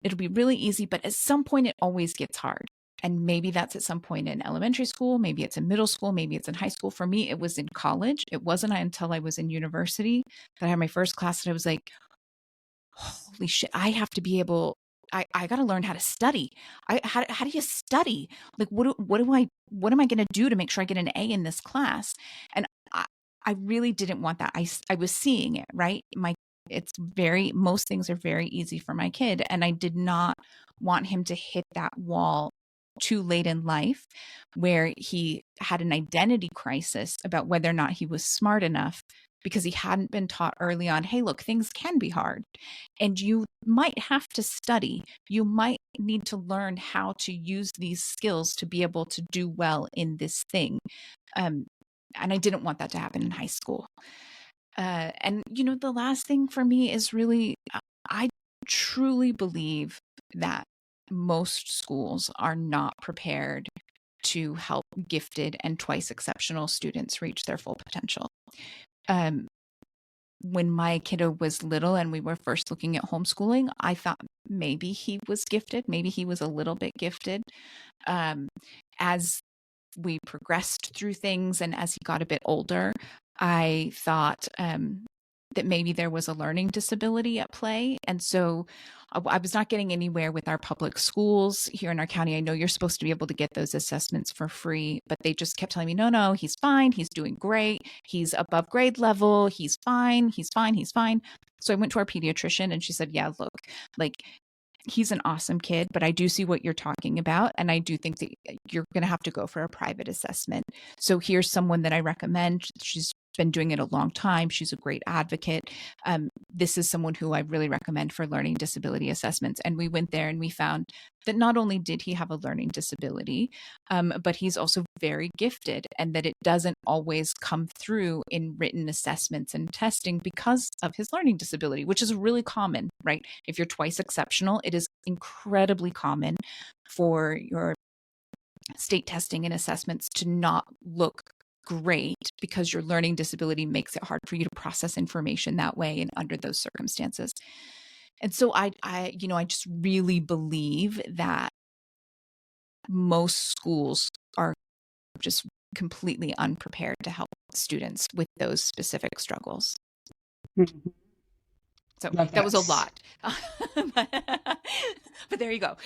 it'll be really easy, but at some point it always gets hard. And maybe that's at some point in elementary school, maybe it's in middle school, maybe it's in high school. For me, it was in college. It wasn't until I was in university that I had my first class that I was like, holy shit, I have to be able, I got to learn how to study. How do you study? Like, what am I going to do to make sure I get an A in this class? And I really didn't want that. I was seeing it, right? Most things are very easy for my kid. And I did not want him to hit that wall too late in life where he had an identity crisis about whether or not he was smart enough, because he hadn't been taught early on, hey, look, things can be hard and you might have to study. You might need to learn how to use these skills to be able to do well in this thing. And I didn't want that to happen in high school. And the last thing for me is really, I truly believe that most schools are not prepared to help gifted and twice exceptional students reach their full potential. Um, when my kiddo was little and we were first looking at homeschooling, I thought maybe he was gifted, maybe he was a little bit gifted. As we progressed through things and as he got a bit older, I thought that maybe there was a learning disability at play. And so I was not getting anywhere with our public schools here in our county. I know you're supposed to be able to get those assessments for free, but they just kept telling me, no, he's fine. He's doing great. He's above grade level. He's fine. He's fine. He's fine. So I went to our pediatrician and she said, yeah, look, like He's an awesome kid, but I do see what you're talking about. And I do think that you're going to have to go for a private assessment. So here's someone that I recommend. She's been doing it a long time. She's a great advocate. This is someone who I really recommend for learning disability assessments. And we went there and we found that not only did he have a learning disability, but he's also very gifted, and that it doesn't always come through in written assessments and testing because of his learning disability, which is really common, right? If you're twice exceptional, it is incredibly common for your state testing and assessments to not look great because your learning disability makes it hard for you to process information that way and under those circumstances. And so I just really believe that most schools are just completely unprepared to help students with those specific struggles. Mhm. So Love that was a that. lot, but there you go.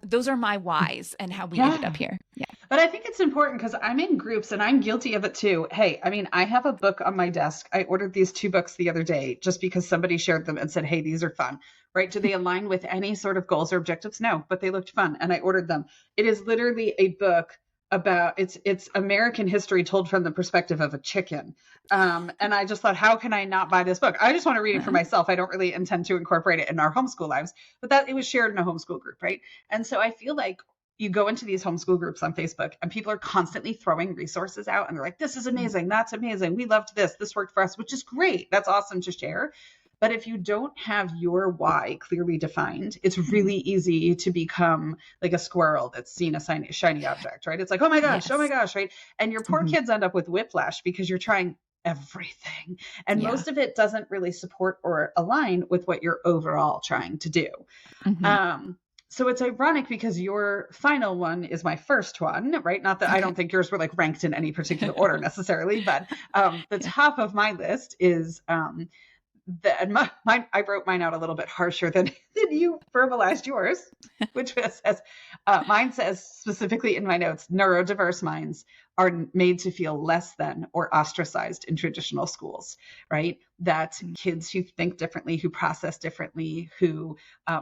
Those are my whys and how we ended up Yeah. here. Yeah. But I think it's important because I'm in groups and I'm guilty of it too. Hey, I mean, I have a book on my desk. I ordered these 2 books the other day just because somebody shared them and said, hey, these are fun, right? Do they align with any sort of goals or objectives? No, but they looked fun and I ordered them. It is literally a book about it's American history told from the perspective of a chicken. And I just thought, how can I not buy this book? I just want to read it for myself. I don't really intend to incorporate it in our homeschool lives, but that it was shared in a homeschool group, right? And so I feel like you go into these homeschool groups on Facebook and people are constantly throwing resources out and they're like, this is amazing. That's amazing. We loved this. This worked for us, which is great. That's awesome to share. But if you don't have your why clearly defined, it's really easy to become like a squirrel that's seen a shiny object, right? It's like, Yes. oh my gosh, right? And your poor kids end up with whiplash because you're trying everything. And Yeah. most of it doesn't really support or align with what you're overall trying to do. Mhm. So it's ironic because your final one is my first one, right? Not that I don't think yours were like ranked in any particular order necessarily, but the Yeah. top of my list is I wrote mine out a little bit harsher than you verbalized yours, which says, mine says specifically in my notes, neurodiverse minds are made to feel less than or ostracized in traditional schools, right? That kids who think differently, who process differently, who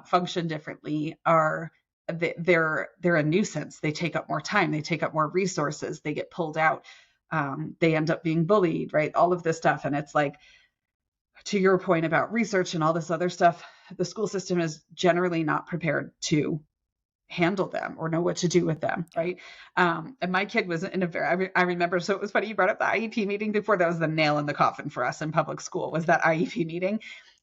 function differently are they're a nuisance. They take up more time. They take up more resources. They get pulled out. They end up being bullied, right? All of this stuff. And it's like, to your point about research and all this other stuff, the school system is generally not prepared to handle them or know what to do with them, right? And my kid was in a very, I remember, so it was funny you brought up the IEP meeting before. That was the nail in the coffin for us in public school, was that IEP meeting.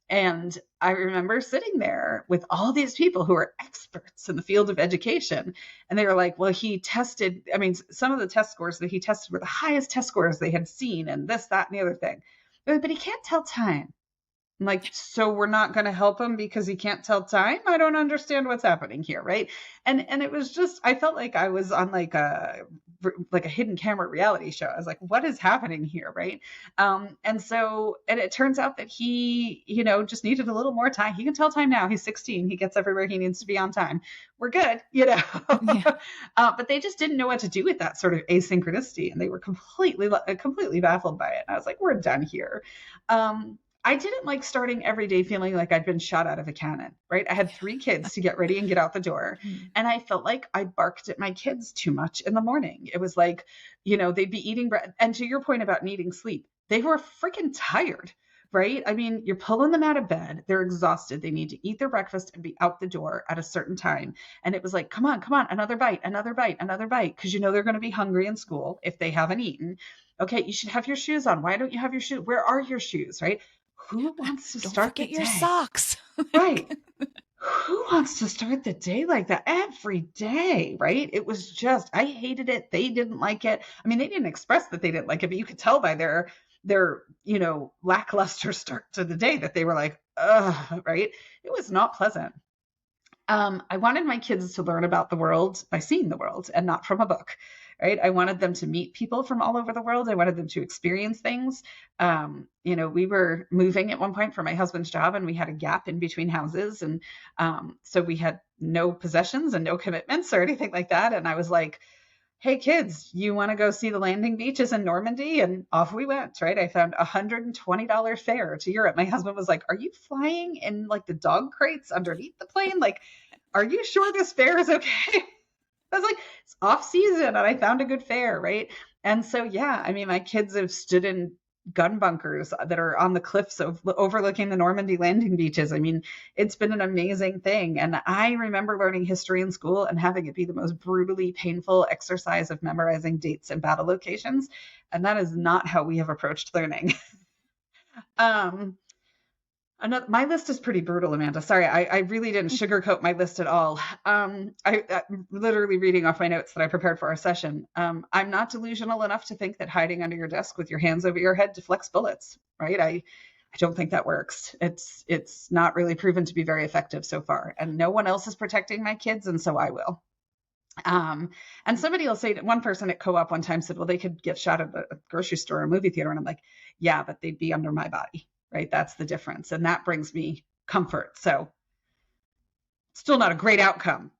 And I remember sitting there with all these people who are experts in the field of education. And they were like, well, he tested, I mean, some of the test scores that he tested were the highest test scores they had seen, and this, that, and the other thing. But he can't tell time. I'm like, so we're not going to help him because he can't tell time? I don't understand what's happening here, right? And it was just, I felt like I was on like a hidden camera reality show. I was like, what is happening here, right? And it turns out that he, just needed a little more time. He can tell time now. He's 16. He gets everywhere he needs to be on time. We're good, Yeah. But they just didn't know what to do with that sort of asynchronicity, and they were completely baffled by it. And I was like, we're done here. I didn't like starting every day feeling like I'd been shot out of a cannon, right? I had 3 kids to get ready and get out the door. And I felt like I barked at my kids too much in the morning. It was like, they'd be eating bread. And to your point about needing sleep, they were freaking tired, right? I mean, you're pulling them out of bed. They're exhausted. They need to eat their breakfast and be out the door at a certain time. And it was like, come on, another bite, another bite, another bite. Because they're going to be hungry in school if they haven't eaten. Okay, you should have your shoes on. Why don't you have your shoes? Where are your shoes, right? Who wants to Don't start forget the your day? socks. Right. Who wants to start the day like that every day, right? It was just, I hated it. They didn't like it. I mean, they didn't express that they didn't like it, but you could tell by their lackluster start to the day that they were like, ugh, right? It was not pleasant. I wanted my kids to learn about the world by seeing the world and not from a book, right? I wanted them to meet people from all over the world. I wanted them to experience things. We were moving at one point for my husband's job, and we had a gap in between houses. And so we had no possessions and no commitments or anything like that. And I was like, hey kids, you want to go see the landing beaches in Normandy? And off we went, right? I found $120 fare to Europe. My husband was like, are you flying in like the dog crates underneath the plane? Like, are you sure this fare is okay? I was like, it's off season and I found a good fare, right? And so, yeah, I mean, my kids have stood in gun bunkers that are on the cliffs of overlooking the Normandy landing beaches. I mean, it's been an amazing thing. And I remember learning history in school and having it be the most brutally painful exercise of memorizing dates and battle locations. And that is not how we have approached learning. um, my list is pretty brutal, Amanda. Sorry, I really didn't sugarcoat my list at all. I'm literally reading off my notes that I prepared for our session. I'm not delusional enough to think that hiding under your desk with your hands over your head deflects bullets, right? I don't think that works. It's not really proven to be very effective so far, and no one else is protecting my kids, and so I will. And somebody will say, one person at co-op one time said, well, they could get shot at a grocery store or a movie theater. And I'm like, yeah, but they'd be under my body, right? That's the difference. And that brings me comfort. So still not a great outcome,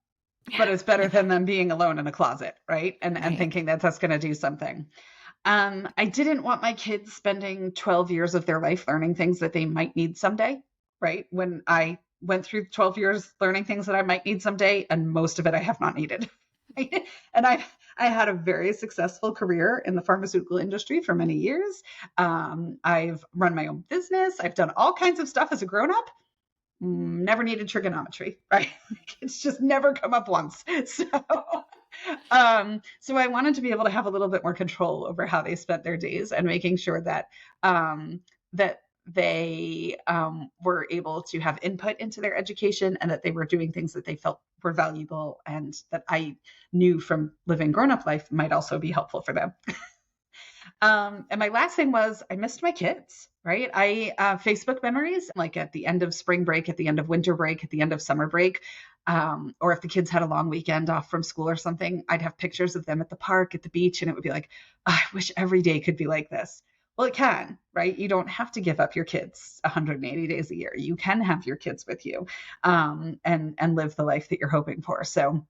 but it's better than them being alone in a closet, right? And thinking that that's going to do something. I didn't want my kids spending 12 years of their life learning things that they might need someday, right? When I went through 12 years learning things that I might need someday, and most of it I have not needed. And I had a very successful career in the pharmaceutical industry for many years. I've run my own business. I've done all kinds of stuff as a grown-up. Never needed trigonometry, right? It's just never come up once. So I wanted to be able to have a little bit more control over how they spent their days and making sure that that they were able to have input into their education and that they were doing things that they felt were valuable and that I knew from living grown-up life might also be helpful for them. And my last thing was I missed my kids, right? Facebook memories, like at the end of spring break, at the end of winter break, at the end of summer break, or if the kids had a long weekend off from school or something, I'd have pictures of them at the park, at the beach, and it would be like, oh, I wish every day could be like this. Well, it can, right? You don't have to give up your kids 180 days a year. You can have your kids with you and live the life that you're hoping for. So,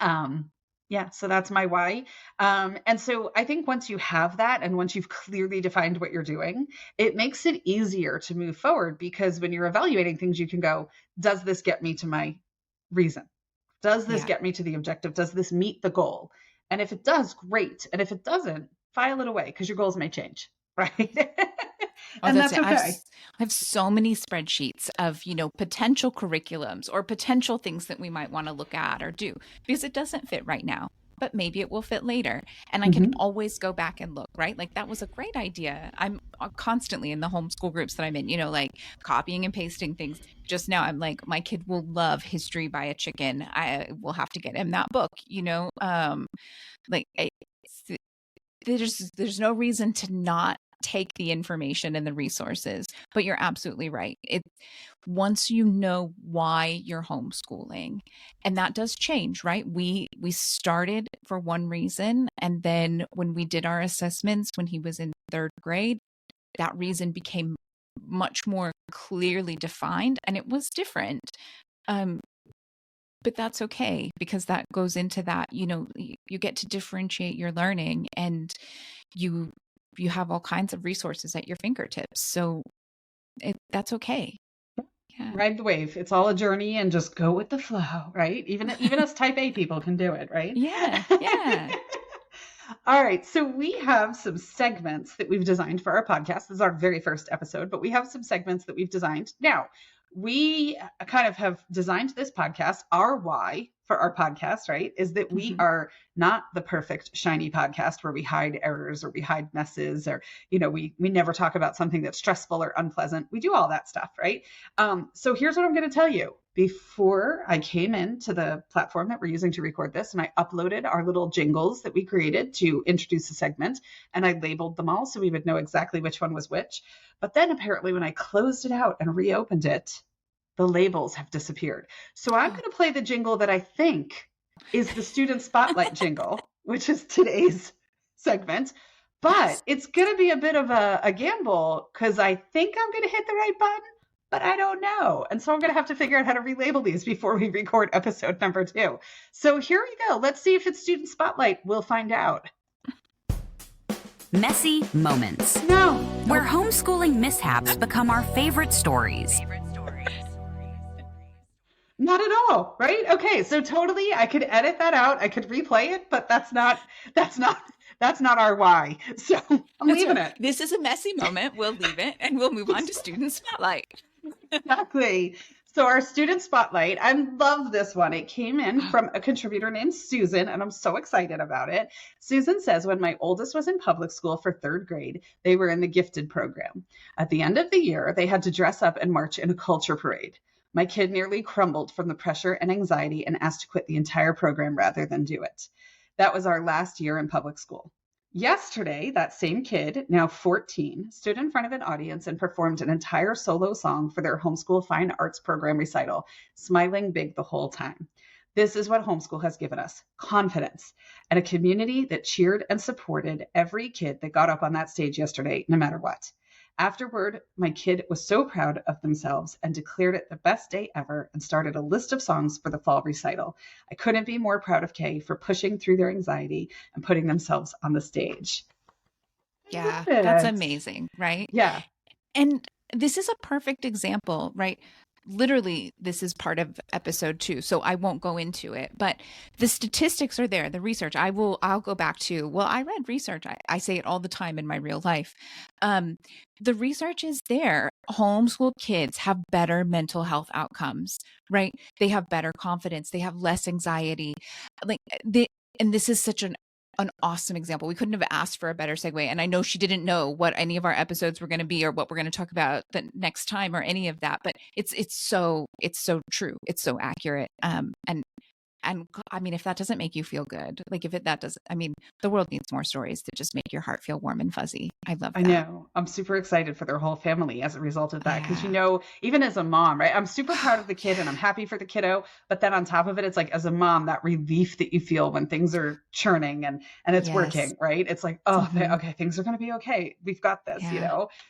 yeah, so that's my why. And so I think once you have that and once you've clearly defined what you're doing, it makes it easier to move forward because when you're evaluating things, you can go, does this get me to my reason? Does this get me to the objective? Does this meet the goal? And if it does, great. And if it doesn't, file it away because your goals may change. Right. And that's okay. I have so many spreadsheets of, potential curriculums or potential things that we might want to look at or do because it doesn't fit right now, but maybe it will fit later. And I can always go back and look, right? Like that was a great idea. I'm constantly in the homeschool groups that I'm in, like copying and pasting things. Just now, I'm like, my kid will love History by a Chicken. I will have to get him that book, there's no reason to not take the information and the resources, but you're absolutely right. Once you know why you're homeschooling, and that does change, right? We started for one reason, and then when we did our assessments when he was in third grade, that reason became much more clearly defined, and it was different. But that's okay because that goes into that, you get to differentiate your learning and you have all kinds of resources at your fingertips. So that's okay. Yeah. Ride the wave. It's all a journey and just go with the flow, right? Even us type A people can do it, right? Yeah. All right. So we have some segments that we've designed for our podcast. This is our very first episode, but we have some segments that we've designed. Now, we kind of have designed this podcast. Our why for our podcast, right, is that we are not the perfect shiny podcast where we hide errors or we hide messes or, we never talk about something that's stressful or unpleasant. We do all that stuff, right? So here's what I'm going to tell you. Before I came into the platform that we're using to record this, and I uploaded our little jingles that we created to introduce the segment, and I labeled them all so we would know exactly which one was which. But then apparently when I closed it out and reopened it, the labels have disappeared. So I'm going to play the jingle that I think is the student spotlight jingle, which is today's segment. But it's going to be a bit of a gamble because I think I'm going to hit the right button, but I don't know. And so I'm going to have to figure out how to relabel these before we record episode number 2. So here we go. Let's see if it's student spotlight. We'll find out. Messy moments. No. Where homeschooling mishaps become our favorite stories. Not at all, right? Okay, so totally I could edit that out. I could replay it, but that's not our why. So I'm leaving it. This is a messy moment. We'll leave it and we'll move on to student spotlight. Exactly. So our student spotlight, I love this one. It came in from a contributor named Susan, and I'm so excited about it. Susan says, when my oldest was in public school for 3rd grade, they were in the gifted program. At the end of the year, they had to dress up and march in a culture parade. My kid nearly crumbled from the pressure and anxiety and asked to quit the entire program rather than do it. That was our last year in public school. Yesterday, that same kid, now 14, stood in front of an audience and performed an entire solo song for their homeschool fine arts program recital, smiling big the whole time. This is what homeschool has given us: confidence and a community that cheered and supported every kid that got up on that stage yesterday, no matter what. Afterward, my kid was so proud of themselves and declared it the best day ever and started a list of songs for the fall recital. I couldn't be more proud of Kay for pushing through their anxiety and putting themselves on the stage. Yeah, that's amazing, right? Yeah. And this is a perfect example, right? Literally, this is part of episode 2, so I won't go into it, but the statistics are there, the research. I'll go back to, well, I read research. I say it all the time in my real life. The research is there. Homeschool kids have better mental health outcomes, right? They have better confidence. They have less anxiety. And this is such an awesome example. We couldn't have asked for a better segue. And I know she didn't know what any of our episodes were going to be or what we're going to talk about the next time or any of that, but it's so true. It's so accurate. And I mean, if that doesn't make you feel good, like that doesn't, I mean, the world needs more stories that just make your heart feel warm and fuzzy. I love that. I know. I'm super excited for their whole family as a result of that. Because, even as a mom, right, I'm super proud of the kid and I'm happy for the kiddo. But then on top of it, it's like, as a mom, that relief that you feel when things are churning and it's working, right? It's like, okay, things are going to be okay. We've got this,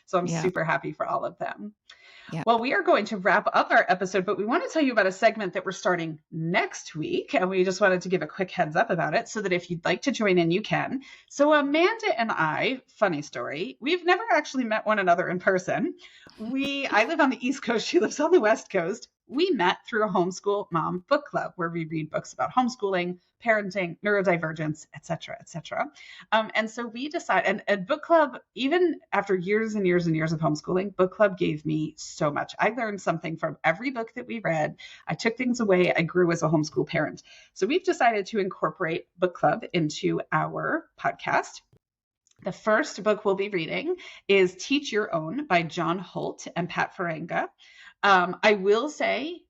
So I'm super happy for all of them. Yeah. Well, we are going to wrap up our episode, but we want to tell you about a segment that we're starting next week. And we just wanted to give a quick heads up about it so that if you'd like to join in, you can. So Amanda and I, funny story, we've never actually met one another in person. I live on the East Coast. She lives on the West Coast. We met through a Homeschool Mom book club where we read books about homeschooling, parenting, neurodivergence, et cetera, et cetera. And so we decided, and book club, even after years and years and years of homeschooling, book club gave me so much. I learned something from every book that we read. I took things away. I grew as a homeschool parent. So we've decided to incorporate book club into our podcast. The first book we'll be reading is Teach Your Own by John Holt and Pat Faranga. I will say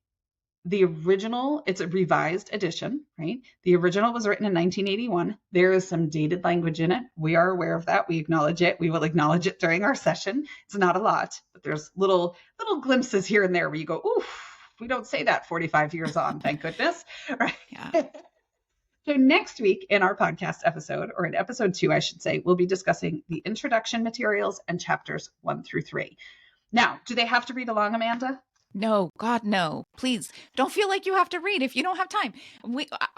the original, it's a revised edition, right? The original was written in 1981. There is some dated language in it. We are aware of that. We acknowledge it. We will acknowledge it during our session. It's not a lot, but there's little glimpses here and there where you go, oof, we don't say that 45 years on, thank goodness. Right? Yeah. So next week in our podcast episode, or in episode 2, I should say, we'll be discussing the introduction materials and chapters 1 through 3. Now, do they have to read along, Amanda? No, God, no. Please don't feel like you have to read if you don't have time.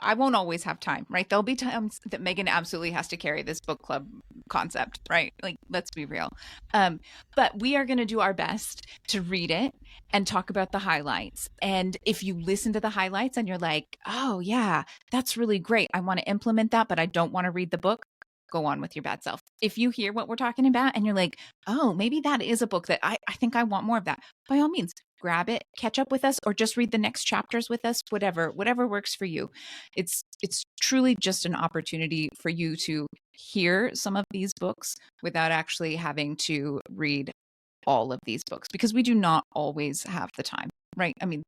I won't always have time, right? There'll be times that Megan absolutely has to carry this book club concept, right? Like, let's be real. But we are going to do our best to read it and talk about the highlights. And if you listen to the highlights and you're like, oh yeah, that's really great. I want to implement that, but I don't want to read the book. Go on with your bad self. If you hear what we're talking about and you're like, oh, maybe that is a book that I think I want more of that, by all means, grab it, catch up with us, or just read the next chapters with us, whatever works for you. It's truly just an opportunity for you to hear some of these books without actually having to read all of these books, because we do not always have the time, right? I mean,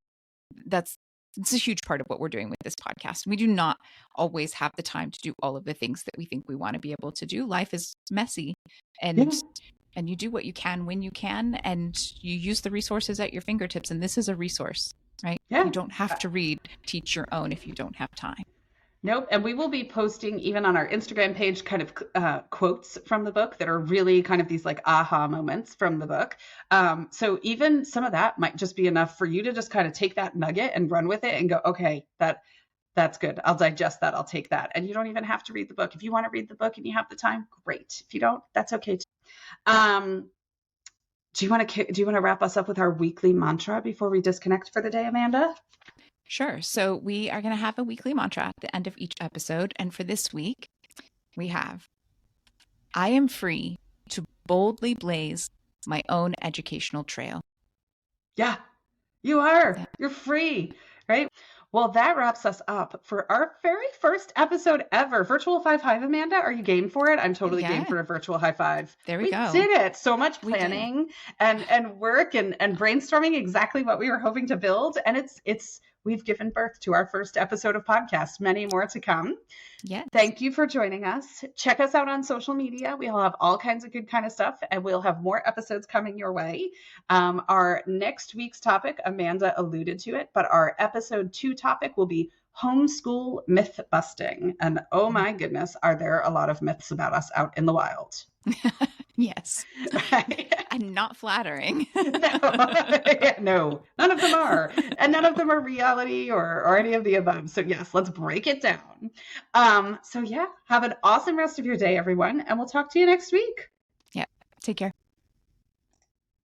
it's a huge part of what we're doing with this podcast. We do not always have the time to do all of the things that we think we want to be able to do. Life is messy, and you do what you can when you can, and you use the resources at your fingertips. And this is a resource, right? Yeah. You don't have to read Teach Your Own if you don't have time. Nope. And we will be posting even on our Instagram page kind of quotes from the book that are really kind of these like aha moments from the book. So even some of that might just be enough for you to just kind of take that nugget and run with it and go, okay, that's good. I'll digest that. I'll take that. And you don't even have to read the book. If you want to read the book and you have the time, great. If you don't, that's okay too. Do you want to wrap us up with our weekly mantra before we disconnect for the day, Amanda? Sure. So we are going to have a weekly mantra at the end of each episode. And for this week, we have, I am free to boldly blaze my own educational trail. Yeah, you are. Yeah. You're free, right? Well, that wraps us up for our very first episode ever. Virtual high five, Amanda. Are you game for it? I'm totally game for a virtual high five. There we go. Did it. So much planning and work and brainstorming exactly what we were hoping to build. And we've given birth to our first episode of podcast, many more to come. Yes. Thank you for joining us. Check us out on social media. We'll have all kinds of good kind of stuff, and we'll have more episodes coming your way. Our next week's topic, Amanda alluded to it, but our episode 2 topic will be homeschool myth busting. And oh my goodness, are there a lot of myths about us out in the wild? Yes. Right? And not flattering. No, none of them are. And none of them are reality or any of the above. So yes, let's break it down. So yeah, have an awesome rest of your day, everyone. And we'll talk to you next week. Yeah. Take care.